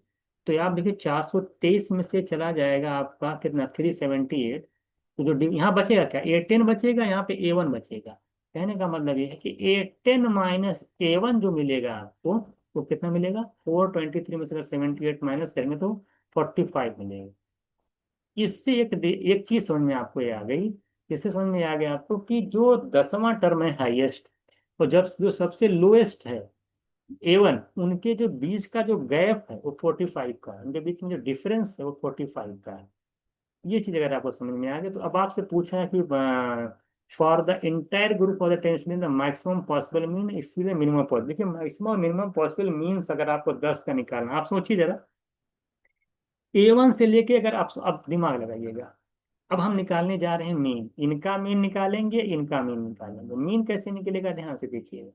तो आप देखिए 423 में से चला जाएगा आपका कितना, 378। तो जो यहाँ बचेगा क्या, A10 बचेगा, यहाँ पे A1 बचेगा। कहने का मतलब ये है कि A10 माइनस A1 जो मिलेगा आपको, वो कितना मिलेगा, 423 में से अगर 78 माइनस करेंगे तो 45 मिलेगा। इससे एक चीज समझ में आपको ये आ गई, इससे समझ में आ गया आपको कि जो 10वां टर्म है हाईएस्ट, और जब जो सबसे लोएस्ट है A1, उनके जो बीच का जो गैप है वो 45 का है, उनके बीच में जो डिफरेंस है वो 45 का है। ये चीज अगर आपको समझ में आ गई, तो अब आपसे पूछा है कि for the entire group of the tension the maximum possible mean, इसलिए मिनिमम पॉसिबल। देखिए मैक्सिमम और मिनिमम पॉसिबल मीन्स अगर आपको 10 का निकालना, आप सोचिए जरा, A1 से लेके, अगर आप अब दिमाग लगाइएगा, अब हम निकालने जा रहे हैं मीन, इनका मीन निकालेंगे, इनका मीन निकालेंगे। मीन कैसे निकलेगा, ध्यान से देखिएगा।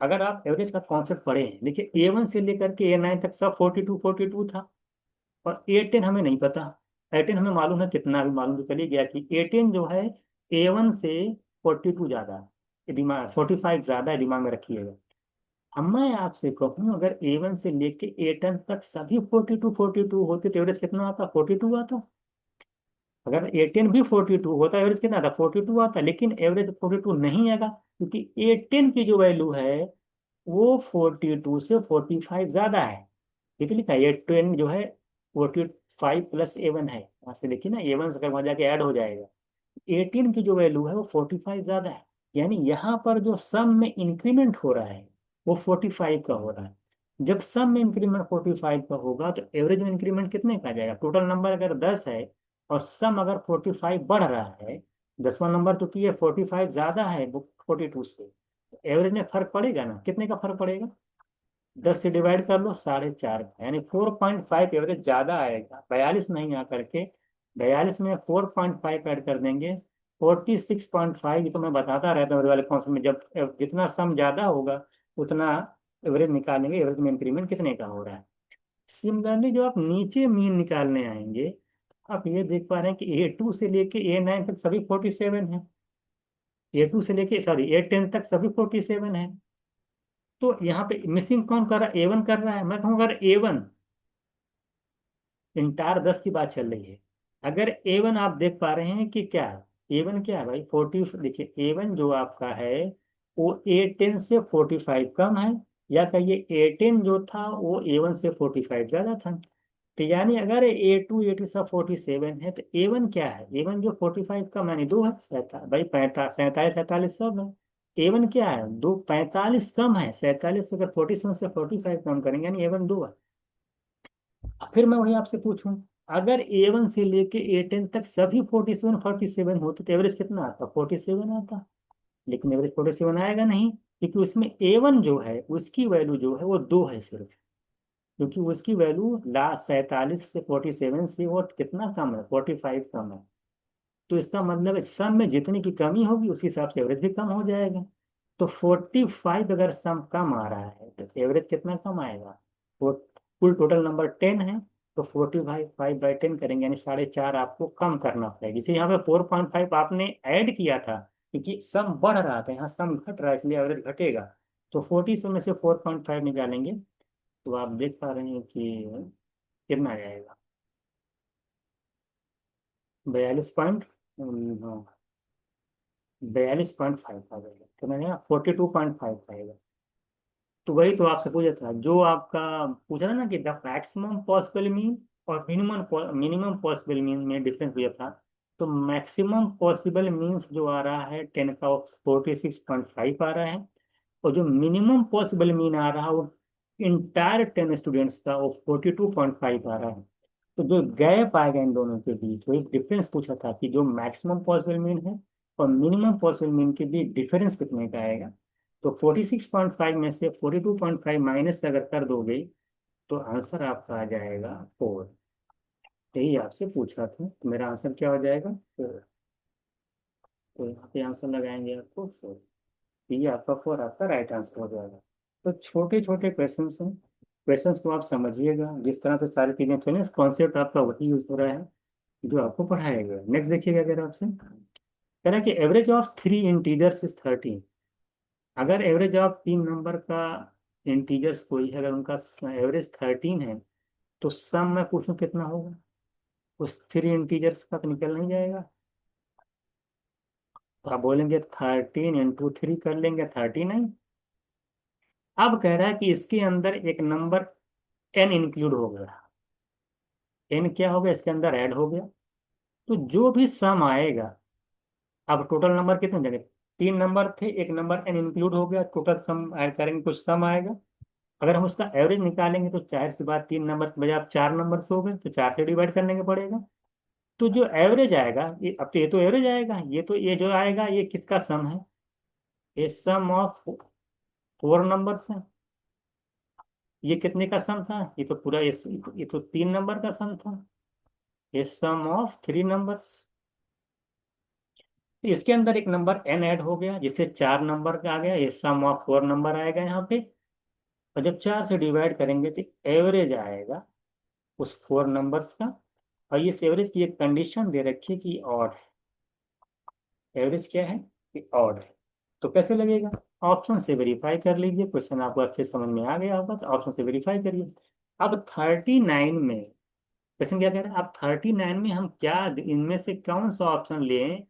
अगर आप एवरेज का कॉन्सेप्ट पढ़े हैं, देखिए A1 से लेकर के A9 तक सब 42 था, और A10 हमें नहीं पता। A10 हमें मालूम है, कितना भी मालूम तो चली गया कि A10 जो है A1 से 42 ज्यादा है, ये दिमाग 45 ज्यादा है, दिमाग में रखिएगा। अब मैं आपसे कहूँ अगर A1 से लेके A10 तक सभी 42 होते तो एवरेज कितना आता, 42 आता। अगर A10 भी 42 होता, एवरेज कितना आता, 42 आता। लेकिन एवरेज 42 नहीं आएगा, क्योंकि A10 की जो वैल्यू है वो 42 से 45 ज्यादा है। ये तो लिखा है, A10 जो है 45 प्लस A1 है, वहां से देखिए ना, A1 से अगर वहां जाके ऐड हो जाएगा। 18 की जो वैल्यू है वो 45 ज्यादा है। यानी यहाँ पर जो सम में इंक्रीमेंट हो रहा है वो 45 का हो रहा है। जब सम में इंक्रीमेंट 45 का होगा तो एवरेज में इंक्रीमेंट कितने का आ जाएगा। टोटल नंबर अगर 10 है और सम अगर 45 बढ़ रहा है, 10वां नंबर तो की है 45 ज्यादा है वो 42 से, एवरेज में फर्क पड़ेगा ना, कितने का फर्क पड़ेगा, 10 से डिवाइड कर लो, 4.5 का, यानी 4.5 एवरेज ज्यादा आएगा, 42 नहीं आकर के। 42 में 4.5 ऐड कर देंगे, 46.5। ये तो मैं बताता रहता हूँ मेरे वाले कॉन्सेप्ट में, जब जितना सम ज्यादा होगा उतना एवरेज निकालेंगे, एवरेज में इंक्रीमेंट कितने का हो रहा है। सिमिलरली जो आप नीचे मीन निकालने आएंगे, आप ये देख पा रहे हैं कि A2 से लेके A9 तक सभी 47 है, A2 से लेके सॉरी A10 तक सभी 47 है। तो यहाँ पे मिसिंग कौन कर रहा है, A1 कर रहा है। मैं कहूँ अगर A1, इंटायर 10 की बात चल रही है, अगर A1 आप देख पा रहे हैं कि क्या है, A1 क्या है भाई 40, देखिए A1 जो आपका है वो A10 से 45 कम है, या कहिए A10 जो था वो A1 से 45 ज्यादा था। तो यानी अगर A2 A2 सब 47 है तो A1 क्या है, A1 जो 45 कम यानी दो है, भाई 45 47 47 सब है। A1 क्या है, दो 45 कम है, 47 से अगर 47 से 45 कम करेंगे यानी A1 दो है। फिर मैं वही आपसे पूछूं, अगर A1 से लेके A10 तक सभी 47 होते तो एवरेज कितना आता, 47 आता। लेकिन एवरेज 47 आएगा नहीं, क्योंकि उसमें A1 जो है उसकी वैल्यू जो है वो दो है सिर्फ, क्योंकि उसकी वैल्यू लास्ट 47 से 47 से वो कितना कम है, 45 कम है। तो इसका मतलब है सम में जितनी की कमी होगी उसी हिसाब से एवरेज भी कम हो जाएगा। तो 45 अगर सम कम आ रहा है तो एवरेज कितना कम आएगा, वो कुल टोटल नंबर 10 है, तो 45/10 करेंगे यानी 4.5 आपको कम करना पड़ेगा। इसे यहाँ पे 4.5 आपने ऐड किया था, क्योंकि सम बढ़ रहा था, यहाँ सम घट रहा है इसलिए एवरेज घटेगा। तो 40 में से 4.5 निकालेंगे तो आप देख पा रहे हैं कि कितना आ जाएगा, 42 पॉइंट, 42.5 आ जाएगा, कितना आएगा, 42.5 आएगा। तो वही तो आपसे पूछा था, जो आपका पूछा था ना कि द मैक्सिमम पॉसिबल मीन और मिनिमम मिनिमम पॉसिबल मीन में डिफरेंस हुआ था। तो मैक्सिमम पॉसिबल मीन्स जो आ रहा है 10 का 46.5 आ रहा है, और जो मिनिमम पॉसिबल मीन आ रहा है वो इंटायर 10 स्टूडेंट्स का वो 42.5 आ रहा है। तो जो गैप आएगा इन दोनों के बीच, वो एक डिफरेंस पूछा था कि जो मैक्सिमम पॉसिबल मीन है और मिनिमम पॉसिबल मीन के बीच डिफरेंस कितने का आएगा। तो 46.5 में से 42.5 माइनस अगर कर दोगे तो आंसर आपका आ जाएगा 4। यही आपसे पूछा था, तो मेरा आंसर क्या हो जाएगा 4। तो यहाँ पे आंसर लगाएंगे आपको 4। ये आपका 4 आपका राइट आंसर हो जाएगा। तो छोटे छोटे क्वेश्चन हैं, क्वेश्चंस को आप समझिएगा, जिस तरह से सारी चीजें चलें, कॉन्सेप्ट आपका वही यूज हो रहा है जो आपको पढ़ाया गया। नेक्स्ट देखिएगा, अगर आपसे कह रहा है कि एवरेज ऑफ 3 इंटीजर्स इज 13। अगर एवरेज ऑफ 3 नंबर का इंटीजर्स कोई है, अगर उनका एवरेज 13 है, तो सम मैं पूछूं कितना होगा उस 3 इंटीजर्स का, तो निकल नहीं जाएगा। तो आप बोलेंगे 13 × 3 कर लेंगे 39। अब कह रहा है कि इसके अंदर एक नंबर एन इंक्लूड हो गया। एन क्या हो गया, इसके अंदर ऐड हो गया। तो जो भी सम आएगा, अब टोटल नंबर कितने जगह, 3 नंबर थे, एक नंबर एन इंक्लूड हो गया, टोटल सम ऐड करेंगे कुछ सम आएगा। अगर हम उसका एवरेज निकालेंगे तो 4 से बाद 3 नंबर के बजाय आप 4 नंबर हो गए, तो 4 से डिवाइड करने का पड़ेगा। तो जो एवरेज आएगा, ये अब तो ये तो एवरेज आएगा, ये जो आएगा ये किसका सम है, ये सम ऑफ 4 नंबर्स है। ये कितने का सम था, ये तो पूरा ये तो 3 नंबर का सम था। ये सम ऑफ 3 नंबर्स। इसके अंदर एक नंबर एन ऐड हो गया, जिससे 4 नंबर का आ गया, ये सम ऑफ 4 नंबर आएगा यहाँ पे। और जब 4 से डिवाइड करेंगे तो एवरेज आएगा उस 4 नंबर्स का। और इस एवरेज की एक कंडीशन दे रखी है कि ऑड है। एवरेज क्या है कि ऑड है। तो कैसे लगेगा, ऑप्शन से वेरीफाई कर लीजिए। क्वेश्चन आपको अच्छे समझ में आ गया होगा, तो ऑप्शन से वेरीफाई करिए। अब 39 में क्वेश्चन क्या कह रहा है, अब 39 में हम क्या, इनमें से कौन सा ऑप्शन लें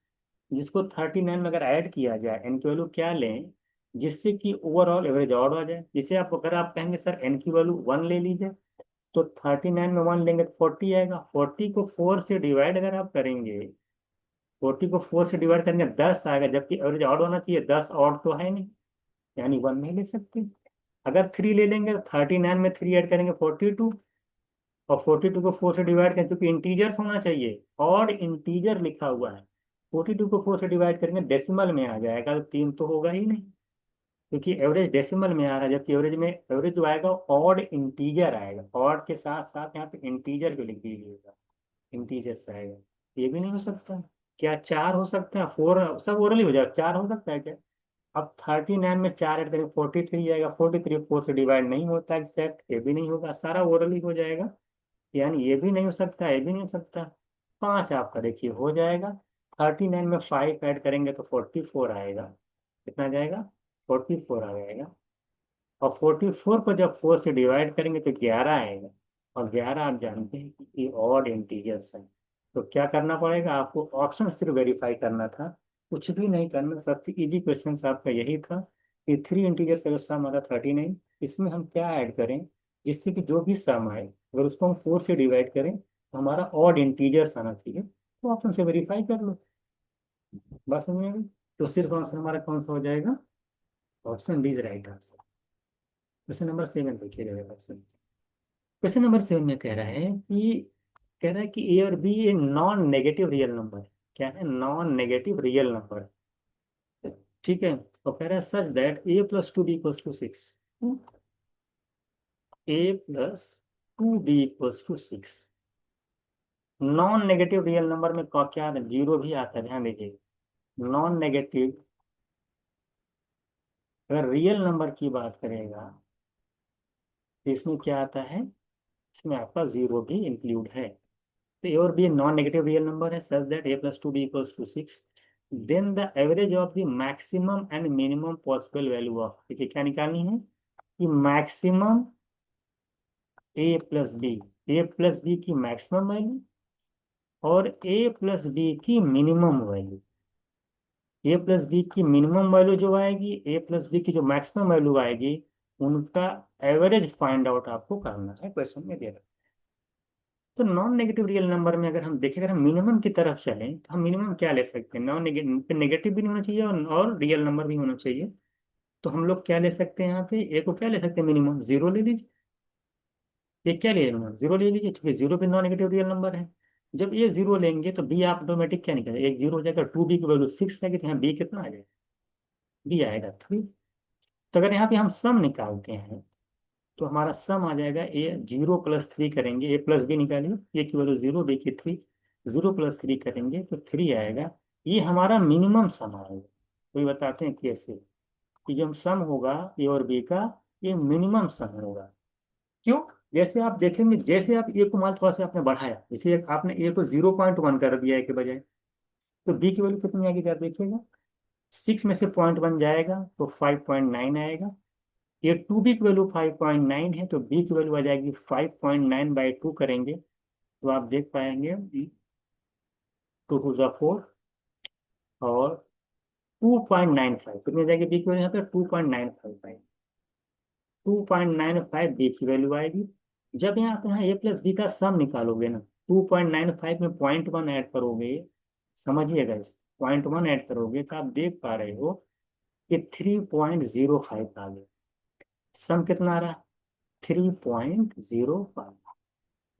जिसको 39 में अगर ऐड किया जाए, एन की वैल्यू क्या लें जिससे कि ओवरऑल एवरेज ऑड आ जाए। जैसे आप, अगर आप कहेंगे सर एन की वैल्यू 1 ले लीजिए, तो 39 में 1 लेंगे तो 40 आएगा। 40 को 4 से डिवाइड अगर आप करेंगे, 40 को 4 से डिवाइड करेंगे 10 आएगा, जबकि एवरेज ऑड होना चाहिए, 10 ऑड तो है नहीं, यानी 1 नहीं ले सकते। अगर 3 ले लेंगे तो 39 में 3 ऐड करेंगे 42, और 42 को 4 से डिवाइड करें, क्योंकि इंटीजर्स होना चाहिए और इंटीजर लिखा हुआ है। 42 को 4 से डिवाइड करेंगे डेसिमल में आ जाएगा, तो 3 तो होगा ही नहीं, क्योंकि एवरेज डेसिमल में आ रहा है, जबकि एवरेज में एवरेज जो आएगा ऑड इंटीजर आएगा। ऑड के साथ साथ यहाँ पे इंटीजर भी लिख दीजिएगा, इंटीजर्स आएगा। ये भी नहीं हो सकता। क्या 4 हो सकता है, 4 सब ओरली हो जाएगा, 4 हो सकता है क्या। अब 39 में 4 ऐड करेंगे 43 आएगा, 43 4 से डिवाइड नहीं होता एग्जैक्ट, ये भी नहीं होगा, सारा ओरली हो जाएगा। यानी ये भी नहीं हो सकता, ये भी नहीं हो सकता। 5 आपका देखिए हो जाएगा। 39 में 5 ऐड करेंगे तो 44 आएगा। कितना जाएगा, 44 आ जाएगा। और 44 को जब 4 से डिवाइड करेंगे तो 11 आएगा। और 11 आप जानते हैं कि ये ऑड इंटीजर्स है। तो क्या करना पड़ेगा आपको, ऑप्शन सिर्फ वेरीफाई करना था, कुछ भी नहीं करना। सबसे इजी क्वेश्चन आपका यही था कि 3 इंटीजर का जो सम आता 39, इसमें हम क्या ऐड करें जिससे कि जो भी सम आए अगर उसको हम 4 से डिवाइड करें तो हमारा ऑड इंटीजर्स आना चाहिए। तो ऑप्शन से वेरीफाई कर लो, बस समझ में आ गई। तो सिर्फ आंसर हमारा कौन सा हो जाएगा, option D is right answer. Question number 7 देखिए क्वेश्चन। क्वेश्चन नंबर 7 में कह रहा है कि, कह रहा है कि ए और B A non negative real number. क्या है, नॉन नेगेटिव रियल नंबर। ठीक है, तो कह रहा है such that a+2b = 6। a+2b = 6। Non negative real number में क्या आता है, जीरो भी आता है, ध्यान दीजिए। नॉन नेगेटिव अगर रियल नंबर की बात करेगा तो इसमें क्या आता है, इसमें आपका जीरो भी इंक्लूड है। तो ए और B non negative real number है such that a+2b = 6। Then the average of the maximum and minimum possible value of, देखिए क्या निकालनी है कि मैक्सिमम a+b की मैक्सिमम वैल्यू और a+b की मिनिमम वैल्यू। a+b की मिनिमम वैल्यू जो आएगी, a+b की जो मैक्सिमम वैल्यू आएगी, उनका एवरेज फाइंड आउट आपको करना है, क्वेश्चन में दे रखा है। तो नॉन नेगेटिव रियल नंबर में अगर हम देखें, अगर हम मिनिमम की तरफ चलें तो हम मिनिमम क्या ले सकते हैं, नॉन नेगेटिव, नेगेटिव भी नहीं होना चाहिए और रियल नंबर भी होना चाहिए। तो हम लोग क्या ले सकते हैं यहाँ पे, ए को क्या ले सकते हैं, मिनिमम 0 ले लीजिए। ये क्या ले लूंगा, जीरो ले लीजिए, क्योंकि जीरो भी नॉन नेगेटिव रियल नंबर है। जब ये जीरो लेंगे तो बी आप ऑटोमेटिक क्या निकलेगा, एक जीरो हो जाएगा, टू बी की वैल्यू सिक्स है, तो यहाँ बी कितना आ जाएगा, बी आएगा थ्री। तो अगर यहाँ पे हम सम निकालते हैं तो हमारा सम आ जाएगा, ए जीरो प्लस थ्री करेंगे, ए प्लस बी निकालिए, ए की वैल्यू जीरो, बी की थ्री, जीरो प्लस थ्री करेंगे तो थ्री आएगा। ये हमारा मिनिमम सम आएगा। कोई बताते हैं कैसे, कि जो सम होगा ए और बी का, ये मिनिमम सम होगा। क्यों, जैसे आप देखेंगे, जैसे आप ए को मान थोड़ा सा आपने बढ़ाया, जैसे आपने ए को 0.1 कर दिया ए के बजाय, तो बी की वैल्यू कितनी आएगी आप देखिएगा, सिक्स में से पॉइंट वन जाएगा तो 5.9 आएगा। ये टू बी की वैल्यू 5.9 है, तो बी की वैल्यू आ जाएगी 5.9/2 करेंगे तो आप देख पाएंगे, टू टू ज़ा फोर, और 2.95 कितनी आ जाएगी बी की वैल्यू, यहाँ पे 2.955, 2.95 बी की वैल्यू आएगी। जब यहाँ पे यहाँ ए प्लस बी का सम निकालोगे ना, 2.95 में पॉइंट वन ऐड करोगे, समझिएगा इस पॉइंट वन ऐड करोगे तो आप देख पा रहे हो कि 3.05 आ गया। सम कितना आ रहा है, 3.05,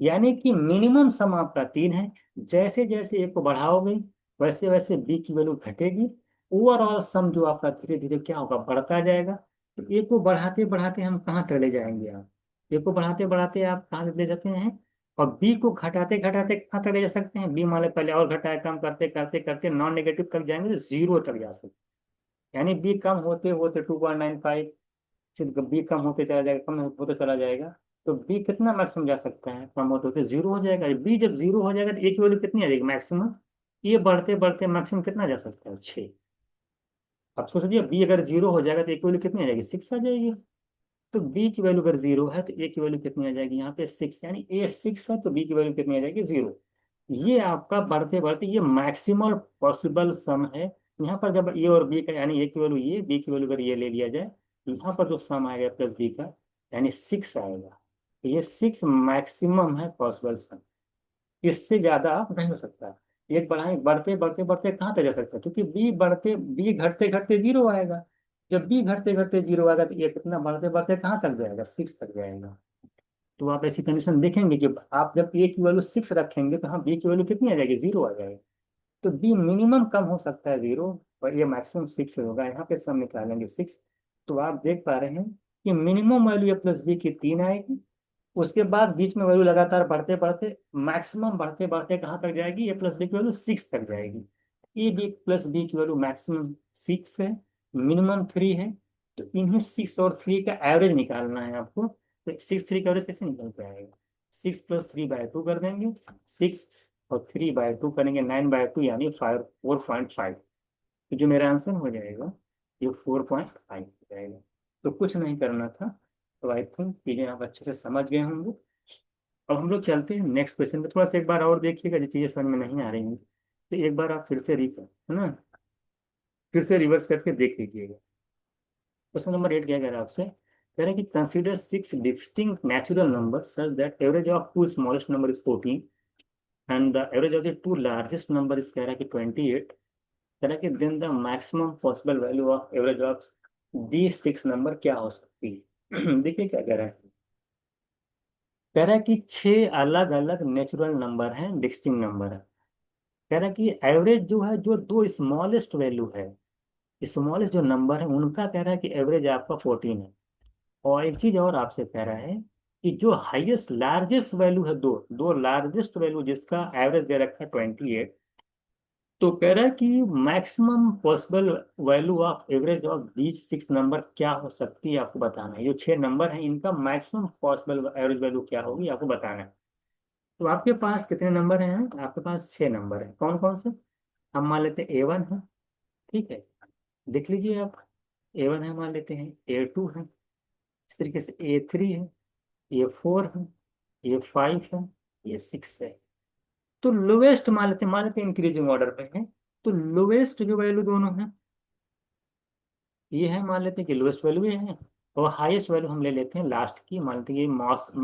यानी कि मिनिमम सम आपका तीन है। जैसे जैसे ए को बढ़ाओगे वैसे वैसे बी की वैल्यू घटेगी, ओवरऑल सम जो आपका धीरे धीरे क्या होगा, बढ़ता जाएगा। तो ए को बढ़ाते बढ़ाते हम कहाँ तक ले जाएंगे, आप ए को बढ़ाते बढ़ाते आप कहाँ तक ले जाते हैं, और बी को घटाते घटाते कहाँ तक ले जा सकते हैं, बी मान लो पहले और घटाया, कम करते करते करते नॉन नेगेटिव तक जाएंगे तो जीरो तक जा सकते हैं। यानी बी कम होते होते 2.95, फिर बी कम होते चला जाएगा, कम होते चला जाएगा, तो बी कितना मैक्सिमम जा सकता है, कम होते होते जीरो हो जाएगा। बी जब जीरो हो जाएगा तो ए की वैल्यू कितनी आ जाएगी मैक्सिमम, ये बढ़ते बढ़ते मैक्सिमम कितना जा सकता है, छः। अब सोच लीजिए बी अगर जीरो हो जाएगा तो ए की वैल्यू कितनी आ जाएगी, सिक्स आ जाएगी। तो बी की वैल्यू अगर जीरो है तो ए की वैल्यू कितनी आ जाएगी, यहाँ पे सिक्स, यानी ए सिक्स है तो बी की वैल्यू कितनी आ जाएगी, जीरो। ये आपका बढ़ते बढ़ते ये मैक्सिमल पॉसिबल सम है। यहाँ पर जब ए और बी का, यानी ए की वैल्यू ये, बी की वैल्यू अगर ये ले लिया जाए, यहाँ पर जो सम आएगा प्लस बी का, यानी सिक्स आएगा। तो ये सिक्स मैक्सिमम है पॉसिबल सम, इससे ज्यादा आप नहीं हो सकता। एक बढ़ाएं, बढ़ते बढ़ते बढ़ते कहाँ तक जा सकता है, क्योंकि बी घटते घटते जीरो आएगा। जब बी घटते घटते जीरो आएगा तो ये कितना बढ़ते बढ़ते कहाँ तक जाएगा, सिक्स तक जाएगा। तो आप ऐसी कंडीशन देखेंगे कि आप जब ए की वैल्यू सिक्स रखेंगे तो हाँ बी की वैल्यू कितनी आ जाएगी, जीरो आ जाएगी। तो बी मिनिमम कम हो सकता है जीरो, और ये मैक्सिमम सिक्स होगा। यहाँ पे सब निकालेंगे सिक्स, तो आप देख पा रहे हैं कि मिनिमम वैल्यू ए प्लस बी की तीन आएगी। उसके बाद बीच में वैल्यू लगातार बढ़ते बढ़ते मैक्सिमम बढ़ते बढ़ते कहाँ तक जाएगी, ए प्लस बी की वैल्यू सिक्स तक जाएगी। ए बी प्लस बी की वैल्यू मैक्सिमम सिक्स है, मिनिमम थ्री है। तो इन्हीं सिक्स और थ्री का एवरेज निकालना है आपको। तो सिक्स थ्री का एवरेज कैसे निकल के आएगा, six plus three by two कर देंगे, सिक्स और थ्री बाय टू करेंगे, 9/2 यानी 4.5। तो जो मेरा आंसर हो जाएगा ये 4.5 हो जाएगा। तो कुछ नहीं करना था। तो आई थिंक चीजें आप अच्छे से समझ गए होंगे। अब हम लोग चलते हैं नेक्स्ट क्वेश्चन पे, थोड़ा सा एक बार और देखिएगा, जो चीजें समझ में नहीं आ रही हैं तो एक बार आप फिर से है ना, फिर से रिवर्स करके देख लीजिएगा। क्वेश्चन नंबर 8 क्या कह रहा है आपसे, कह रहा है कि consider six distinct natural number such that average of two smallest number is 14 and the average of the two largest number is, कह रहा है कि 28। कह रहा है कि then the maximum possible value of average of the six number क्या हो सकती है। देखिए क्या कह रहा है, कह रहा है कि छह अलग अलग नेचुरल नंबर हैं, डिस्टिंक्ट नंबर है। कह रहा है कि एवरेज जो है, जो दो स्मॉलेस्ट वैल्यू है, स्मॉलेस्ट जो नंबर है उनका, कह रहा है कि एवरेज आपका 14 है। और एक चीज और आपसे कह रहा है कि जो हाईएस्ट लार्जेस्ट वैल्यू है, दो दो लार्जेस्ट वैल्यू जिसका एवरेज दे रखा है 28, तो कह रहा है कि maximum possible value of average of these six number क्या हो सकती है, आपको बताना है। जो छह नंबर है इनका मैक्सिमम पॉसिबल एवरेज वैल्यू क्या होगी, आपको बताना है। तो आपके पास कितने नंबर हैं, आपके पास छह नंबर हैं, कौन कौन से, हम मान लेते हैं A1 है, ठीक है, देख लीजिए आप, A1 है, मान लेते हैं A2 है, इस तरीके से A3 है, A4 है, A5 है, A6 है। तो लोवेस्ट मान लेते हैं इंक्रीजिंग ऑर्डर पे है। तो लोवेस्ट जो वैल्यू दोनों है ये है, मान लेते हैं कि लोएस्ट वैल्यू ये है, और हाईएस्ट वैल्यू हम ले लेते हैं लास्ट की, मान लेते हैं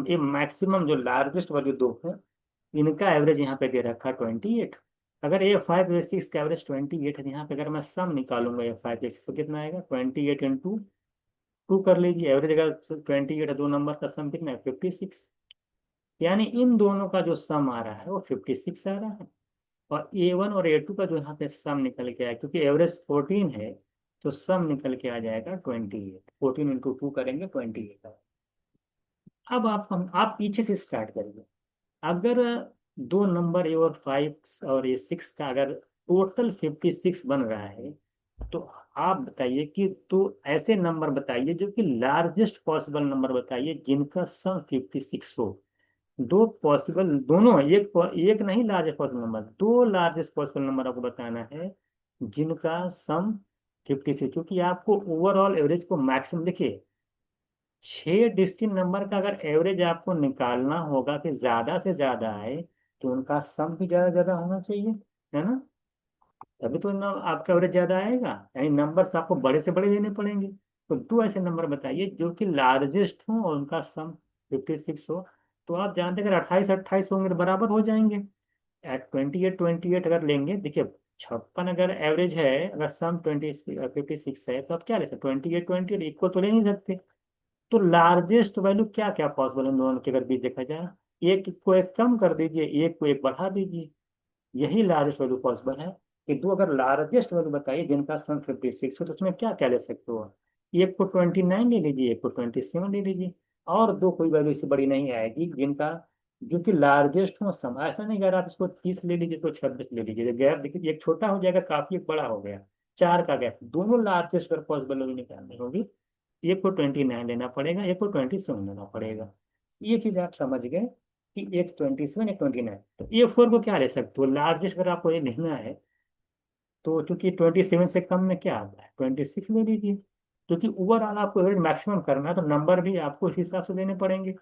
ये मैक्सिमम जो लार्जेस्ट वैल्यू दो है, इनका एवरेज यहाँ पे दे रखा है 28। अगर A5 A6 का एवरेज 28 है, तो यहाँ पे अगर मैं सम निकालूंगा A5 A6 तो कितना आएगा, 28 इंटू टू कर लीजिए, एवरेज अगर 28 है, दो नंबर का सम कितना है 56। यानी इन दोनों का जो सम आ रहा है वो 56 आ रहा है। और A1 और A2 का जो यहाँ पे सम निकल के आया, क्योंकि एवरेज 14 है, तो सम निकल के आ जाएगा 28। 14 इंटू 2 करेंगे 28। अब आप पीछे से स्टार्ट करिए। अगर दो नंबर A और 5 और A6 का अगर टोटल 56 बन रहा है, तो आप बताइए कि तो ऐसे नंबर बताइए जो कि लार्जेस्ट पॉसिबल नंबर बताइए जिनका सम 56 हो। दो पॉसिबल, दोनों, एक नहीं लार्जेस्ट पॉसिबल नंबर, दो लार्जेस्ट पॉसिबल नंबर आपको बताना है जिनका सम 56। क्योंकि आपको ओवरऑल एवरेज को मैक्सिमम, देखिए 6 डिस्टिंक्ट नंबर का अगर एवरेज आपको निकालना होगा कि ज्यादा से ज्यादा आए, तो उनका सम भी ज्यादा ज्यादा होना चाहिए, है ना। तभी तो आपका एवरेज ज्यादा आएगा, यानी नंबर्स आपको बड़े से बड़े लेने पड़ेंगे। तो दो ऐसे नंबर बताइए जो कि लार्जेस्ट हो और उनका सम 56 हो। तो आप जानते हैं अगर 28 28 होंगे तो बराबर हो जाएंगे। एट 28 अगर लेंगे, देखिए 56 अगर एवरेज है, अगर सम 56 है, तो आप क्या ले सकते, 28 इक्वल तो ले नहीं सकते। तो लार्जेस्ट वैल्यू क्या क्या पॉसिबल है इन दोनों के अगर बीच देखा जाए, एक को एक कम कर दीजिए, एक को एक बढ़ा दीजिए, यही लार्जेस्ट वैल्यू पॉसिबल है। कि दो अगर लार्जेस्ट वैल्यू बताइए जिनका सम 56 हो, तो उसमें क्या क्या ले सकते हो, एक को 29 ले लीजिए, एक को 27 ले लीजिए, और दो कोई वैल्यू इससे बड़ी नहीं आएगी जिनका, जो कि लार्जेस्ट हो सम। ऐसा नहीं, अगर आप इसको 30 ले लीजिए तो 26 ले लीजिए, गैप देखिए एक छोटा हो जाएगा काफी, एक बड़ा हो गया, 4 का गैप। दोनों लार्जेस्ट अगर पॉसिबल वैल्यू निकालनी होगी, एक को 29 लेना पड़ेगा, एक को 27 लेना पड़ेगा। ये चीज आप समझ गए कि एक 27 एक 29। तो A4 को क्या ले सकते हो, लार्जेस्ट अगर आपको ये लेना है, तो चूंकि 27 से कम में क्या आता है, 26 ले लीजिए। क्योंकि ओवरऑल आपको एवरेज मैक्सिमम करना है, तो नंबर भी आपको इस हिसाब से देने पड़ेंगे।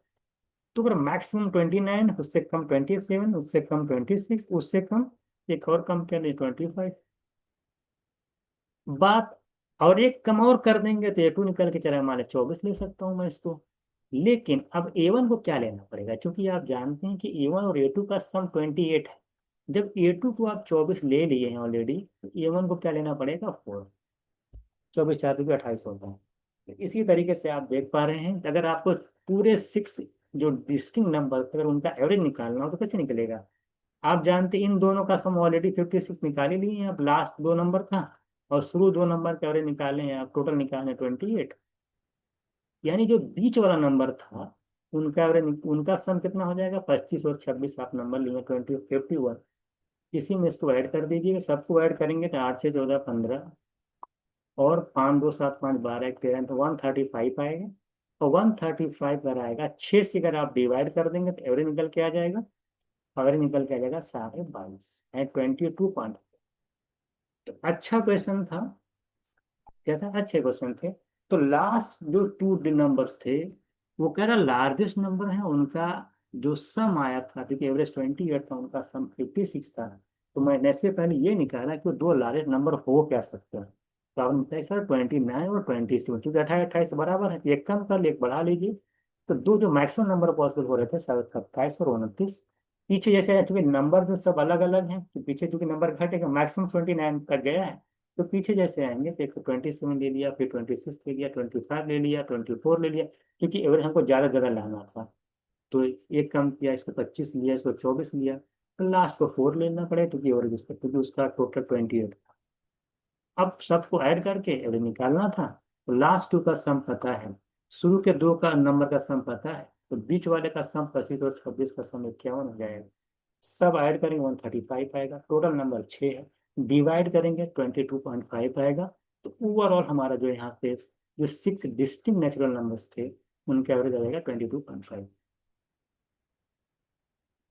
तो अगर मैक्सिमम 29, उससे कम 27, उससे कम 26, उससे कम एक और कम क्या, नहीं 25 बात। और एक कम और कर देंगे तो A2 निकल के चला, मान 24 ले सकता हूँ मैं इसको। लेकिन अब A1 को क्या लेना पड़ेगा, क्योंकि आप जानते हैं कि A1 और A2 का सम 28 है। जब A2 को आप 24 ले लिए हैं ऑलरेडी, तो A1 को क्या लेना पड़ेगा, 4। 24 4 भी 28 होता है। तो इसी तरीके से आप देख पा रहे हैं कि अगर आपको पूरे 6 जो डिस्टिंक्ट नंबर अगर उनका एवरेज निकालना हो तो कैसे निकलेगा। आप जानते हैं इन दोनों का सम ऑलरेडी 56 निकाल ही लिए हैं, अब लास्ट दो नंबर था और शुरू दो नंबर के एवरेज निकाले हैं, आप टोटल निकाले 28। यानी जो बीच वाला नंबर था उनका एवरेज, उनका सम कितना हो जाएगा, 25 और 26 आप नंबर लिए 51। इसी में इसको ऐड कर दीजिए, सबको ऐड करेंगे तो 8 6 14 15, और 5 2 7 5 12 1 13, तो 135 आएगा। और 135 अगर आएगा, 6 से अगर आप डिवाइड कर देंगे तो एवरेज निकल के आ जाएगा। एवरेज निकल के आ जाएगा 22.5 एंड 22 पॉइंट। तो अच्छा क्वेश्चन था, क्या था, अच्छे क्वेश्चन थे। तो लास्ट जो टू नंबर्स थे, वो कह रहा लार्जेस्ट नंबर है उनका जो सम आया था, क्योंकि एवरेज 28 था, उनका सम 56 था। तो मैंने इससे पहले ये निकाला कि वो दो लार्जेस्ट नंबर हो क्या सकते हैं। तो आपने बताया सर 29 और 27, क्योंकि 28 28 बराबर है, एक कम कर लिए एक बढ़ा लीजिए। तो दो जो मैक्सिमम नंबर पॉसिबल हो रहे थे 27 और 29। पीछे जैसे चूंकि नंबर जो सब अलग अलग हैं, तो पीछे चूंकि नंबर घटेगा, मैक्सिमम 29 तक गया है। तो पीछे जैसे आएंगे तो एक 27 ले लिया, फिर 26 ले लिया, 25 ले लिया, 24 ले लिया, क्योंकि एवरेज हमको ज़्यादा ज़्यादा लाना था। तो एक कम किया, इसको 25 लिया, इसको 24 लिया, तो लास्ट को 4 लेना पड़े, क्योंकि एवरेज उसका, क्योंकि उसका टोटल 28 था। अब सबको ऐड करके एवरेज निकालना था। तो लास्ट टू का सम पता है, शुरू के दो का नंबर का सम पता है, तो बीच वाले का सम 25 और 26 का सम 51 हो जाएगा। सब ऐड करेंगे 135 आएगा, टोटल नंबर 6 है। डिवाइड करेंगे 22.5 आएगा। तो ओवरऑल हमारा जो यहाँ पे जो 6 डिस्टिंक्ट नेचुरल नंबर्स थे, उनका एवरेज आ जाएगा 22.5।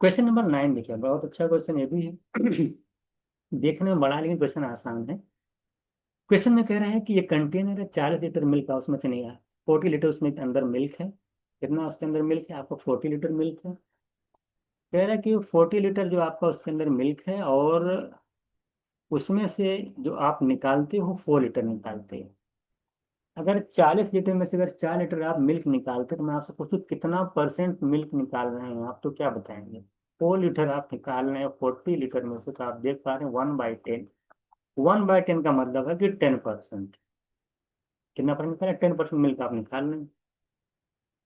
क्वेश्चन नंबर 9 देखिए, बहुत अच्छा क्वेश्चन ये भी है। देखने में बड़ा लेकिन क्वेश्चन आसान है। क्वेश्चन में कह रहे हैं कि ये कंटेनर है 40 लीटर मिल्क का, उसमें से नहीं है 40 लीटर उसमें अंदर मिल्क है। कितना उसके अंदर मिल्क है, आपको 40 लीटर मिल्क है। कह रहा है कि 40 लीटर जो आपका उसके अंदर मिल्क है, और उसमें से जो आप निकालते हो 4 लीटर निकालते हो। अगर 40 लीटर में से अगर 4 लीटर आप मिल्क निकालते, तो मैं आपसे पूछूं कितना परसेंट मिल्क निकाल रहे हैं आप, तो क्या बताएंगे। 4 लीटर आप निकाल रहे हैं 40 लीटर में से, तो आप देख पा रहे हैं 1/10। 1/10 का मतलब है कि 10%। कितना परसेंट निकाले, 10% मिल्क आप निकाल रहे हैं।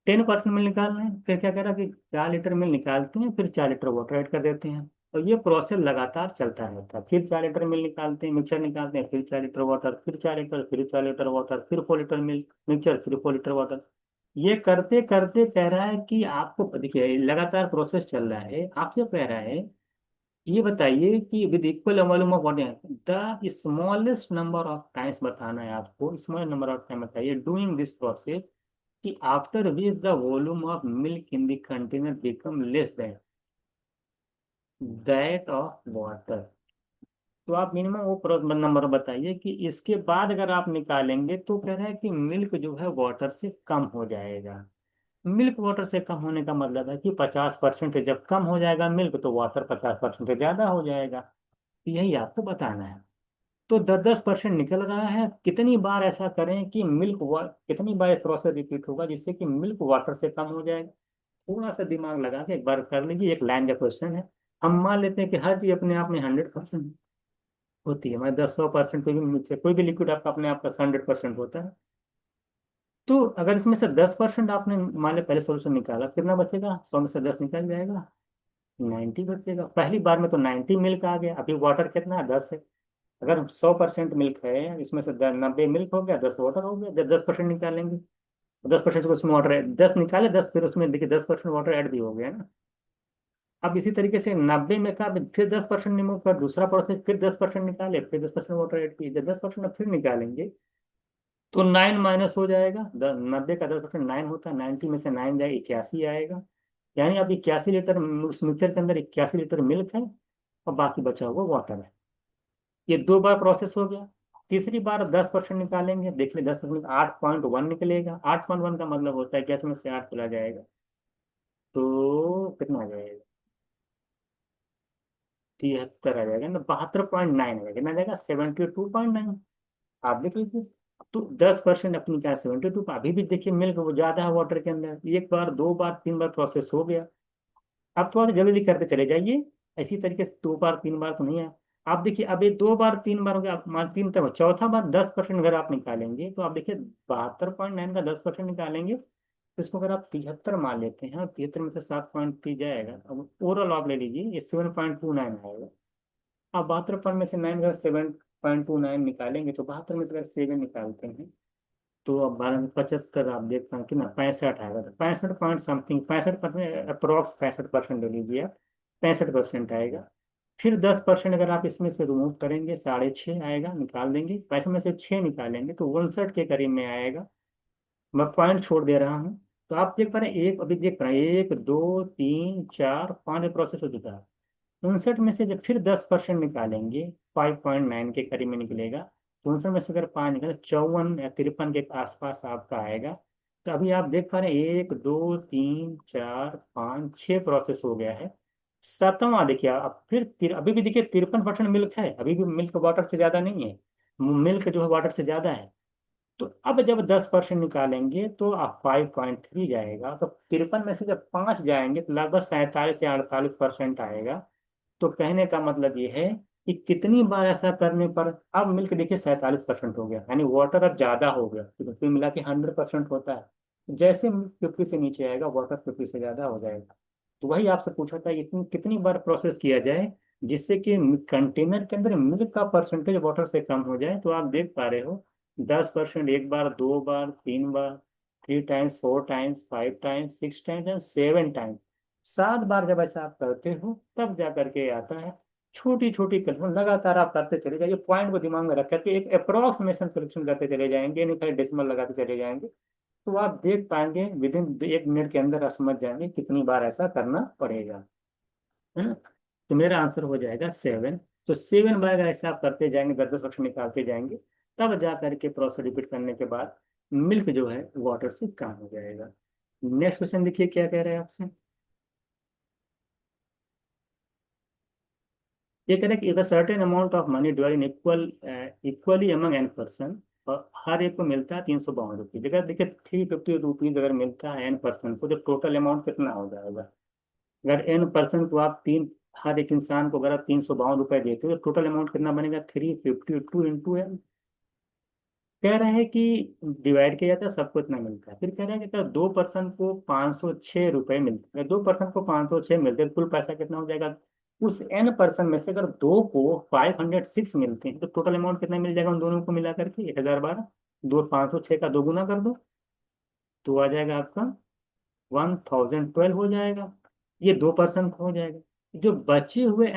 10% मिल्क निकाल रहे हैं, फिर क्या कह रहा है कि 4 लीटर मिल्क निकालते हैं, फिर 4 लीटर वाटर ऐड कर देते हैं। और ये प्रोसेस लगातार चलता रहता है। फिर 4 लीटर मिल्क निकालते हैं, मिक्सचर निकालते हैं, फिर 4 लीटर वाटर, फिर 4 लीटर, फिर 4 लीटर वाटर, फिर 4 लीटर मिल्क मिक्सचर, फिर 4 लीटर वाटर। ये करते करते कह रहा है कि आपको देखिए लगातार प्रोसेस चल रहा है, आपसे कह रहा है ये बताइए कि with equal volume of water the smallest number of times बताना है आपको, स्मॉल नंबर ऑफ टाइम बताइए डूइंग दिस प्रोसेस कि after which the volume of milk in the container become less than that of water. तो आप minimum वो number बताइए कि इसके बाद अगर आप निकालेंगे तो कह रहा है कि मिल्क जो है वाटर से कम हो जाएगा। मिल्क वाटर से कम होने का मतलब है कि 50% जब कम हो जाएगा मिल्क तो वाटर 50% ज्यादा हो जाएगा। तो यही आपको बताना है। तो 10-10% निकल रहा है, कितनी बार ऐसा करें कि कितनी बार प्रोसेस रिपीट होगा जिससे कि मिल्क वाटर से कम हो जाएगा। थोड़ा सा दिमाग लगा के एक बार कर लीजिए, एक लाइन का क्वेश्चन है। हम मान लेते हैं कि हर चीज अपने आप में 100% होती है, मतलब 10-100% कोई भी मुझसे कोई भी लिक्विड आपका अपने आप का 100% होता है। तो अगर इसमें से 10% आपने मान लिया पहले सोल्यूशन निकाला, कितना बचेगा? 100 में से 10 निकल जाएगा, 90 बचेगा। पहली बार में तो 90 मिल्क आ गया। अभी वाटर कितना है? 10 है। अगर 100% मिल्क है, इसमें से 90 मिल्क हो गया, 10 वाटर हो गया। जब 10% निकालेंगे, 10% उसमें वाटर है, 10 निकाले, 10 फिर उसमें देखिए 10% वाटर ऐड भी हो गया ना। अब इसी तरीके से 90 में का फिर 10% रिमूव कर दूसरा प्रोसेस, फिर 10% निकाले, फिर 10% वाटर ऐड किए, जब 10% फिर निकालेंगे तो 9 माइनस हो जाएगा। 90 का 10% 9 होता है, 90 में से 9 जाए 81 आएगा। यानी अब 81 लीटर उस मिक्सचर के अंदर 81 लीटर मिल्क है और बाकी बचा हुआ वाटर है। ये 2 बार प्रोसेस हो गया। तीसरी बार 10% निकालेंगे, देख ले 10% 8.1 निकलेगा। 8.1 का मतलब होता है गैस में से 8 चला जाएगा तो कितना आ जाएगा? 73 आ जाएगा ना, 72.9 आ जाएगा, कितना आ जाएगा? 72.9। आप देख लीजिए। तो 10% अपनी क्या 72, अभी भी देखिए मिल्क वो ज्यादा है वाटर के अंदर। एक बार, 2 बार, 3 बार प्रोसेस हो गया। आप थोड़ा जल्दी जल्दी करते चले जाइए। इसी तरीके से 2 बार 3 बार तो नहीं है। आप देखिए अब ये 2 बार 3 बार हो गया, आप मान 3 तक, चौथा बार 10% अगर आप निकालेंगे तो आप देखिए 72.9 का 10% निकालेंगे तो इसको अगर आप 73 मान लेते हैं और 73 में से 7.3 जाएगा, अब ओवरऑल आप ले लीजिए ये 7.29 आएगा। आप 72 में से 9 अगर 7.29 निकालेंगे तो 72 में से अगर 7 निकालते हैं तो अब 12 में 75 आप देख पाए कि ना 65 आएगा। तो 65 पॉइंट समथिंग, 65%, अप्रोक्स 65% ले लीजिए आप, 65% आएगा। फिर 10% अगर आप इसमें से रिमूव करेंगे, 6.5 आएगा, निकाल देंगे। 65 में से 6 निकालेंगे तो 59 के करीब में आएगा। मैं पॉइंट छोड़ दे रहा हूँ। तो आप देख पा रहे हैं, एक अभी देख पा रहे हैं, 1 2 3 4 5 प्रोसेस हो चुका है। 59 में से जब फिर 10% निकालेंगे, 5.9 के करीब में निकलेगा। तो 59 में से अगर 5 निकले, 54 या 53 के आसपास आपका आएगा। तो अभी आप देख पा रहे हैं 1 2 3 4 5 6 प्रोसेस हो गया है। सातवां देखिए, अब फिर अभी भी देखिए 53% मिल्क है, अभी भी मिल्क वाटर से ज्यादा नहीं है। मिल्क जो है वाटर से ज्यादा है। तो अब जब 10% निकालेंगे तो आप 5.3 जाएगा। तो 53 में से जब 5 जाएंगे तो लगभग 47 या 48% आएगा। तो कहने का मतलब ये है कि कितनी बार ऐसा करने पर अब मिल्क देखिए 47% हो गया, यानी वाटर अब ज्यादा हो गया। तो फिर मिला के 100% होता है। जैसे मिल्क 50 से नीचे आएगा वाटर 50 से ज्यादा हो जाएगा। तो वही आपसे पूछा था, इतनी कितनी बार प्रोसेस किया जाए जिससे कि कंटेनर के अंदर मिल्क का परसेंटेज वाटर से कम हो जाए। तो आप देख पा रहे हो 10% 1 बार, 2 बार, 3 बार, 3 times, 4 times, 5 times, 6 times and 7 times. 7 बार जब ऐसा आप करते हो तब जा करके आता है। छोटी छोटी कलेक्शन लगातार आप करते चले जाइए, पॉइंट को दिमाग में रख करके एक अप्रोक्सीमेशन कलेक्शन करते चले जाएंगे, नहीं खाली डेसिमल लगाते चले जाएंगे। तो आप देख पाएंगे विद इन 1 मिनट के अंदर आप समझ जाएंगे कितनी बार ऐसा करना पड़ेगा, है ना। तो मेरा आंसर हो जाएगा 7। तो 7 बार अगर ऐसे आप करते जाएंगे, 10-10% निकालते जाएंगे, तब जा करके प्रोसेस रिपीट करने के बाद मिल्क जो है वाटर से कम हो जाएगा। नेक्स्ट क्वेश्चन देखिए क्या कह रहे हैं आपसे। ये कह रहे हैं कि if a certain amount of money divide in equally among an person, और हर एक को मिलता है 352 रुपीज। अगर देखिए 350 रुपीज अगर मिलता है एन पर्सन को, तो टोटल अमाउंट कितना हो जाएगा? अगर एन पर्सन को आप तीन, हर एक इंसान को अगर आप 352 रुपये देते हो तो टोटल अमाउंट कितना बनेगा? 352 इंटू एन। कह रहे हैं कि डिवाइड किया जाता है सबको इतना मिलता है। फिर कह रहे हैं कि अगर 2% को 506 रुपये मिलते हैं, 2% को 506 मिलते हैं, कुल पैसा कितना हो जाएगा? उस n% में से अगर दो को 506 मिलते हैं तो टोटल अमाउंट कितना मिल जाएगा उन दोनों को मिला करके? 1012। दो 506 का दो गुना कर दो तो आ जाएगा आपका 1012 हो जाएगा। ये 2% हो जाएगा। जो बचे हुए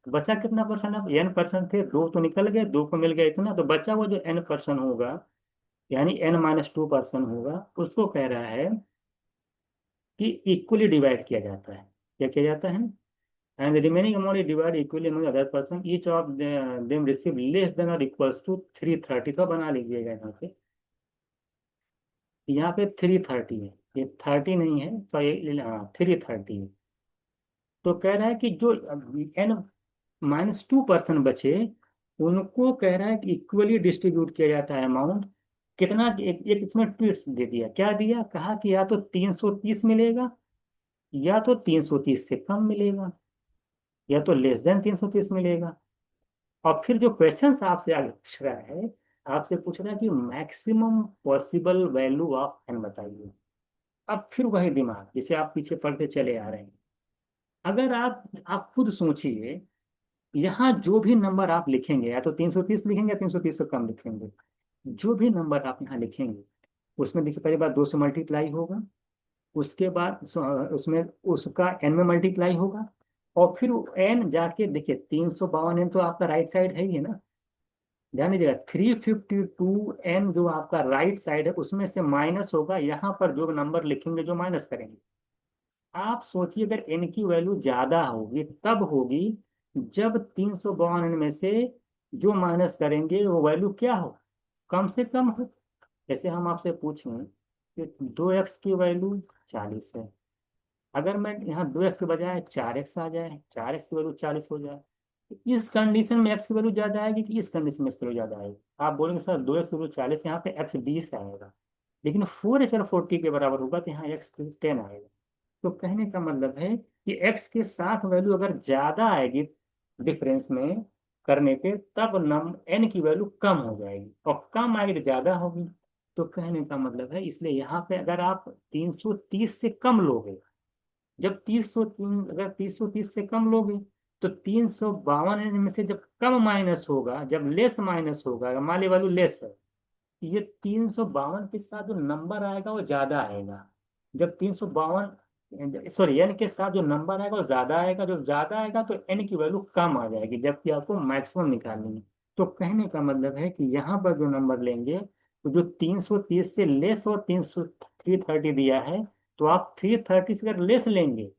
बचा कितना परसेंट? अब n% थे, दो तो निकल गए, दो को मिल गया इतना, तो बचा हुआ जो n% होगा, यानी n-2% होगा, उसको कह रहा है कि इक्वली डिवाइड किया जाता है। क्या किया जाता है? And remaining amount is divide equally among other person, each of them receive less than और इक्वल्स टू 330। तो बना लीजिएगा यहाँ पे, 330 है, ये 30 नहीं है, तो ये 330 है। तो कह रहा है कि जो n-2% बचे, उनको कह रहा है कि इक्वली डिस्ट्रीब्यूट किया जाता है अमाउंट। कितना? एक इसमें ट्विस्ट दे दिया। क्या दिया? कहा कि या तो 330 मिलेगा, या तो 330 से कम मिलेगा, या तो लेस देन 330 मिलेगा। और फिर जो क्वेश्चन आपसे आगे पूछ रहा है, आपसे पूछ रहा है कि maximum possible value of N बताइए। अब फिर वही दिमाग जिसे आप पीछे पढ़ते चले आ रहे हैं। अगर आप खुद सोचिए, यहाँ जो भी नंबर आप लिखेंगे, या तो 330 लिखेंगे या 330 से कम लिखेंगे, जो भी नंबर आप यहाँ लिखेंगे, उसमें देखिए पहली बार 2 से मल्टीप्लाई होगा, उसके बाद उसमें उसका एन में मल्टीप्लाई होगा, और फिर एन जाके देखिए 352 एन तो आपका राइट साइड है ही है ना। ध्यान दीजिएगा, 352 एन जो आपका राइट साइड है उसमें से माइनस होगा, यहाँ पर जो नंबर लिखेंगे जो माइनस करेंगे। आप सोचिए, अगर एन की वैल्यू ज्यादा होगी तब होगी जब 352 एन में से जो माइनस करेंगे वो वैल्यू क्या हो? कम से कम हो। जैसे हम आपसे पूछें कि 2x की वैल्यू 40 है, अगर मैं यहाँ 2x के बजाय 4x आ जाए, 4x की वैल्यू 40 हो जाए, तो इस कंडीशन में x की वैल्यू ज्यादा आएगी कि इस कंडीशन में इसकी वैल्यू ज्यादा आएगी? आप बोलेंगे सर 2x की वैल्यू 40, यहाँ पे x 20 आएगा, लेकिन 4x अगर 40 के बराबर होगा तो यहाँ x 10 आएगा। तो कहने का मतलब है कि x के साथ वैल्यू अगर ज्यादा आएगी डिफरेंस में करने पे, तब नम n की वैल्यू कम हो जाएगी, और कम आएगी तो ज्यादा होगी। तो कहने का मतलब है, इसलिए यहाँ पे अगर आप 330 से कम लोगे, जब 303 अगर 330 से कम लोगे, तो 352 में से जब कम माइनस होगा, जब लेस माइनस होगा, अगर मान ली वैल्यू लेस है, ये 352 के साथ जो नंबर आएगा वो ज्यादा आएगा। जब 352, सॉरी, एन के साथ जो नंबर आएगा वो ज्यादा आएगा, जो ज्यादा आएगा तो एन की वैल्यू कम आ जाएगी, जबकि आपको मैक्सिमम निकालनी है। तो कहने का मतलब है कि यहाँ पर जो नंबर लेंगे, तो जो 330 से लेस और 330 दिया है, तो आप 330 से अगर लेस लेंगे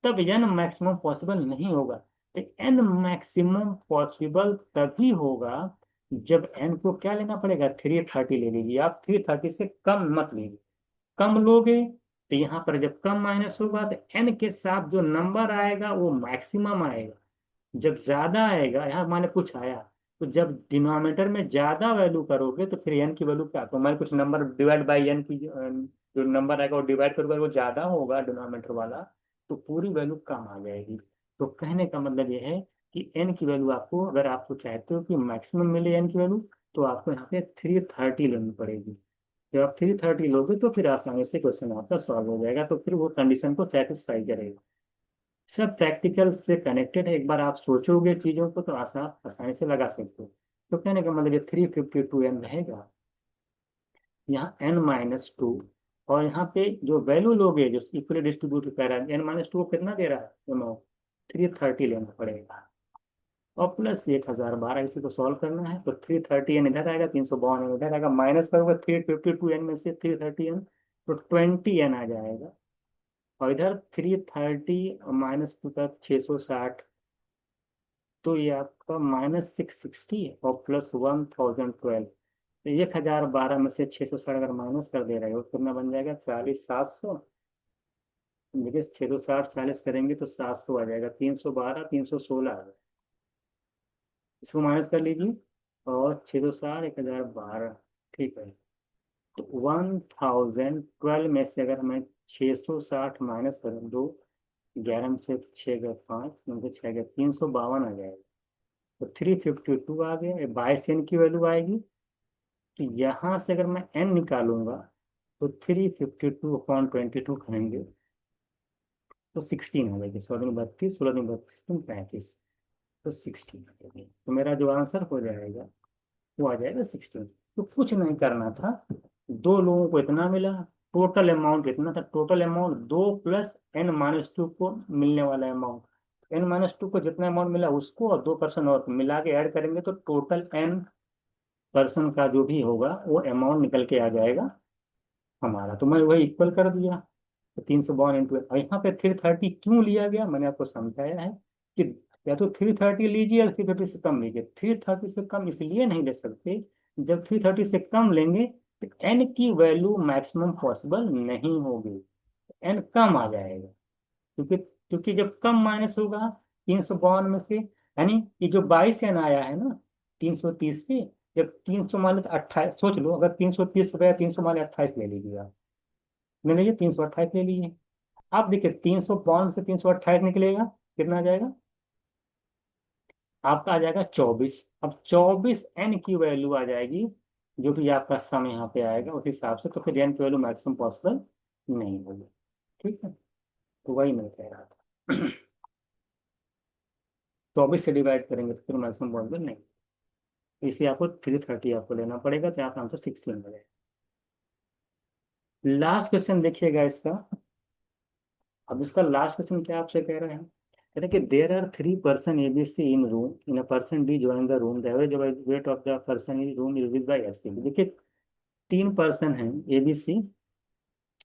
तब एन मैक्सिमम पॉसिबल नहीं होगा। तो एन मैक्सिमम पॉसिबल तभी होगा जब एन को क्या लेना पड़ेगा? 330 ले लीजिए आप, 330 से कम मत लीजिए। कम लोगे तो यहाँ पर जब कम माइनस होगा तो एन के साथ जो नंबर आएगा वो मैक्सिमम आएगा। जब ज्यादा आएगा, यहाँ माने कुछ आया, तो जब डिनोमिनेटर में ज्यादा वैल्यू करोगे तो फिर एन की वैल्यू क्या? तो मैंने कुछ नंबर डिवाइड बाई एन की जो नंबर आएगा वो डिवाइड करोगे, वो ज्यादा होगा डिनोमिनेटर वाला, तो पूरी वैल्यू कम आ जाएगी। तो कहने का मतलब ये है कि एन की वैल्यू आपको, अगर आपको चाहते हो कि मैक्सिमम मिले एन की वैल्यू, तो आपको यहाँ पे 330 लेनी पड़ेगी। जब आप 330 लोगे तो फिर आसानी से क्वेश्चन आपका सॉल्व हो जाएगा, तो फिर वो कंडीशन को सेटिस्फाई करेगा। सब प्रैक्टिकल से कनेक्टेड है, एक बार आप सोचोगे चीजों को तो आसानी से लगा सकते हो। तो कहने का मतलब ये 352 एन रहेगा, यहाँ n-2, और यहाँ पे जो वैल्यू लोगे जो इक्वली डिस्ट्रीब्यूट कर रहा है, n-2 को कितना दे रहा है अमाउंट? 330 लेना पड़ेगा, और प्लस 1012, इसी को सॉल्व करना है। तो 330 एन इधर आएगा, 352 एन इधर आएगा, माइनस करोगे 352 एन में से 330 एन, तो 20 एन आ जाएगा। और इधर 330 -2 का 660, तो ये आपका -660 है, और प्लस 1012। तो 1012 में से 660 अगर माइनस कर दे रहे हो तो कितना बन जाएगा? 40,700। देखिए 660 40 करेंगे तो 700 आ जाएगा, 312 316 आ जाएगा। इसको माइनस कर लीजिए, और 660 1012, ठीक है। तो 1012 में से अगर मैं 660 माइनस करूँ, दो 11 में से 6 गए 5, में से 6 गए 352 आ जाएगा। तो 352 आ गया, 22 एन की वैल्यू आएगी। तो यहाँ से अगर मैं n निकालूंगा तो 352/22 करेंगे तो 16 हो जाएगी। 16 32, 16 32 35, तो 16 हो जाएगी। तो मेरा जो आंसर हो जाएगा वो आ जाएगा 16। तो कुछ नहीं करना था, दो लोगों को इतना मिला, टोटल अमाउंट इतना था। टोटल अमाउंट 2 + n-2 को मिलने वाला अमाउंट, n-2 को जितना अमाउंट मिला उसको और 2% और मिला के ऐड करेंगे तो टोटल n% का जो भी होगा वो अमाउंट निकल के आ जाएगा हमारा। तो मैं वही इक्वल कर दिया। तो 352 और यहाँ पे 330 क्यों लिया गया मैंने आपको समझाया है कि या तो 330 लीजिए या 330 से कम लीजिए। 330 से कम इसलिए नहीं ले सकते, जब 330 से कम लेंगे तो एन की वैल्यू मैक्सिमम पॉसिबल नहीं होगी, एन कम आ जाएगा। क्योंकि क्योंकि जब कम माइनस होगा 352 में से, यानी ये जो 22 एन आया है ना 330 पे, जब 300 मान लो तो 28, सोच लो अगर 330 रुपया 300 मान लो 28 ले लीजिए आप, ले लीजिए 328 ले लीजिए। आप देखिए 352 से 328 निकलेगा, कितना आ जाएगा आपका? आ जाएगा 24। अब 24 n की वैल्यू आ जाएगी, जो भी आपका सम यहाँ पे आएगा उस हिसाब से, तो फिर n की वैल्यू मैक्सिमम पॉसिबल नहीं होगी। ठीक है, तो वही मैं कह रहा था। 24 से डिवाइड करेंगे तो फिर मैक्सिमम पॉसिबल नहीं, इसलिए आपको 330 आपको लेना पड़ेगा, तो आपका आंसर 16 हो जाएगा। लास्ट क्वेश्चन देखिएगा इसका। अब इसका लास्ट क्वेश्चन क्या आपसे कह रहे हैं, कह रहे हैं कि there are 3 person ABC in room, in a person D join the room, the average weight of the person in room is with by SP. देखिए 3 पर्सन हैं ABC,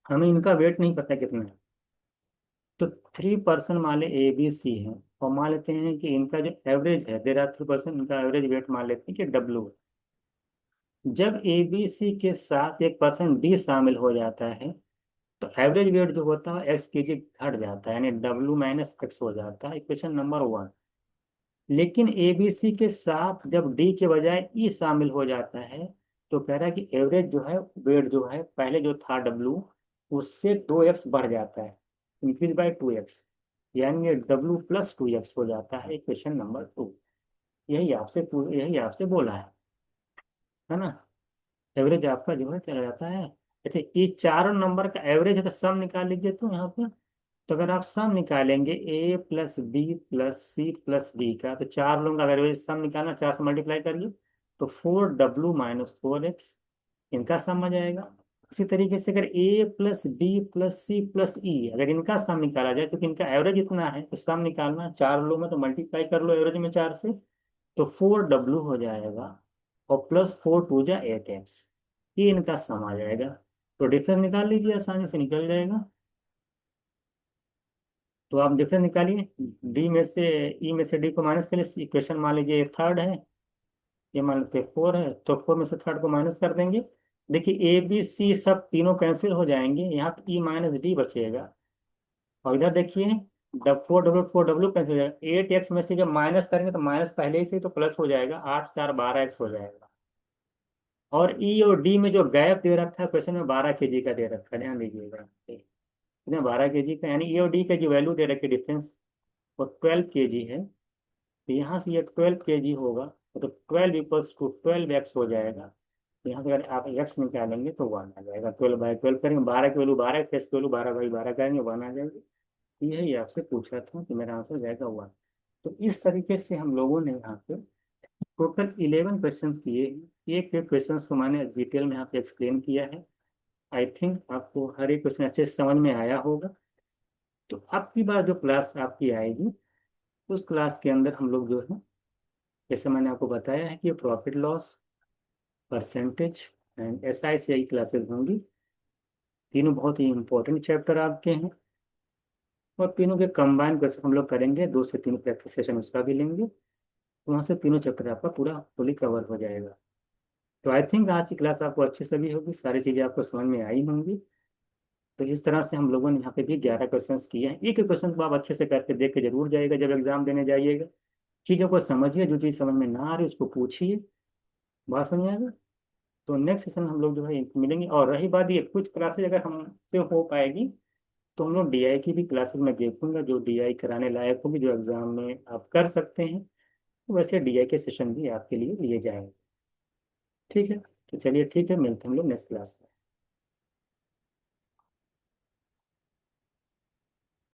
हमें इनका वेट नहीं पता कितना है। तो 3 पर्सन मान ले ABC है, और मान लेते हैं कि इनका जो एवरेज है, देर आर 3 पर्सन, इनका एवरेज वेट मान लेते हैं कि W है। जब ABC के साथ एक पर्सन D शामिल हो जाता है तो एवरेज वेट जो होता है x kg घट जाता है, यानी W - x हो जाता है, इक्वेशन नंबर 1। लेकिन ABC के साथ जब D के बजाय E शामिल हो जाता है तो कह रहा है कि एवरेज जो है वेट जो है पहले जो था W उससे 2x बढ़ जाता है, इंक्रीज बाय 2x, यानी ये W + 2x हो जाता है, इक्वेशन नंबर 2। यही आपसे बोला है ना। एवरेज आपका जो है चला जाता है। अच्छा, ये चारों नंबर का एवरेज है तो सम निकाल लीजिए। तो यहाँ पे तो अगर आप सम निकालेंगे A + B + C + D का, तो चार लोगों का अगर एवरेज सम निकालना, 4 से मल्टीप्लाई करिए तो 4W - 4x इनका सम आ जाएगा। इसी तरीके से अगर A + B + C + E अगर इनका सम निकाला जाए, क्योंकि इनका एवरेज इतना है तो सम निकालना, चार लोग में तो मल्टीप्लाई कर लो एवरेज में 4 से, तो 4W हो जाएगा, और +4 × 2 = 8x, ये इनका सम आ जाएगा। तो डिफरेंस निकाल लीजिए, आसानी से निकल जाएगा। तो आप डिफरेंस निकालिए, डी में से ई में से डी को माइनस करिए, इक्वेशन मान लीजिए थर्ड है, ये मान लेते 4 है, तो 4 में से थर्ड को माइनस कर देंगे। देखिए ABC सब तीनों कैंसिल हो जाएंगे, यहाँ पे E - D बचेगा। और इधर देखिए W कैंसिल हो जाएगा, 8x में से जब माइनस करेंगे तो माइनस पहले ही से तो प्लस हो जाएगा, 8×4 = 12x हो जाएगा। और ई और डी में जो गैप दे रखा है क्वेश्चन में 12 kg का दे रखा है, ध्यान दीजिएगा। इतने 12 kg का, यानी ए और डी का जो वैल्यू दे रखी डिफरेंस वो 12 kg है। तो यहाँ से ये 12 kg होगा, तो 12 = 12x हो जाएगा। तो यहाँ से अगर आप x निकालेंगे तो 1 आ जाएगा। 12/12 करेंगे, 12 की वैल्यू 12x, x की वैल्यू 12/12 करेंगे, 1 आ जाएगी। यही आपसे पूछा था कि मेरा आंसर जाएगा 1। तो इस तरीके से हम लोगों ने यहाँ पे टोटल 11 क्वेश्चन किए हैं। एक एक क्वेश्चन को मैंने डिटेल में यहाँ पे एक्सप्लेन किया है। आई थिंक आपको हर एक क्वेश्चन अच्छे से समझ में आया होगा। तो अब की बार जो क्लास आपकी आएगी उस क्लास के अंदर हम लोग जो है, जैसे मैंने आपको बताया है कि profit loss, percentage and SICI classes होंगी। तीनों बहुत ही इंपॉर्टेंट चैप्टर आपके हैं, और तीनों के कंबाइन क्वेश्चन हम लोग करेंगे, 2 से 3 प्रैक्टिस सेशन उसका भी लेंगे, तो वहाँ से तीनों चैप्टर आपका पूरा फुली कवर हो जाएगा। तो आई थिंक आज की क्लास आपको अच्छी सभी होगी, सारी चीज़ें आपको समझ में आई होंगी। तो इस तरह से हम लोगों ने यहाँ पे भी 11 क्वेश्चंस किए हैं। एक एक क्वेश्चन को आप अच्छे से करके देख के जरूर जाइएगा जब एग्जाम देने जाइएगा। चीज़ों को समझिए, जो चीज़ समझ में ना आ रही उसको पूछिए, बात समझ में आएगा। तो नेक्स्ट सेशन हम लोग जो है मिलेंगे। और रही बात ये, कुछ क्लासेज अगर हमसे हो पाएगी तो हम लोग DI की भी क्लासेज में देखूंगा, जो DI कराने लायक होगी, जो एग्जाम में आप कर सकते हैं, तो वैसे DI के सेशन भी आपके लिए लिए जाएंगे। ठीक है। तो चलिए ठीक है, मिलते हैं हम लोग नेक्स्ट क्लास में।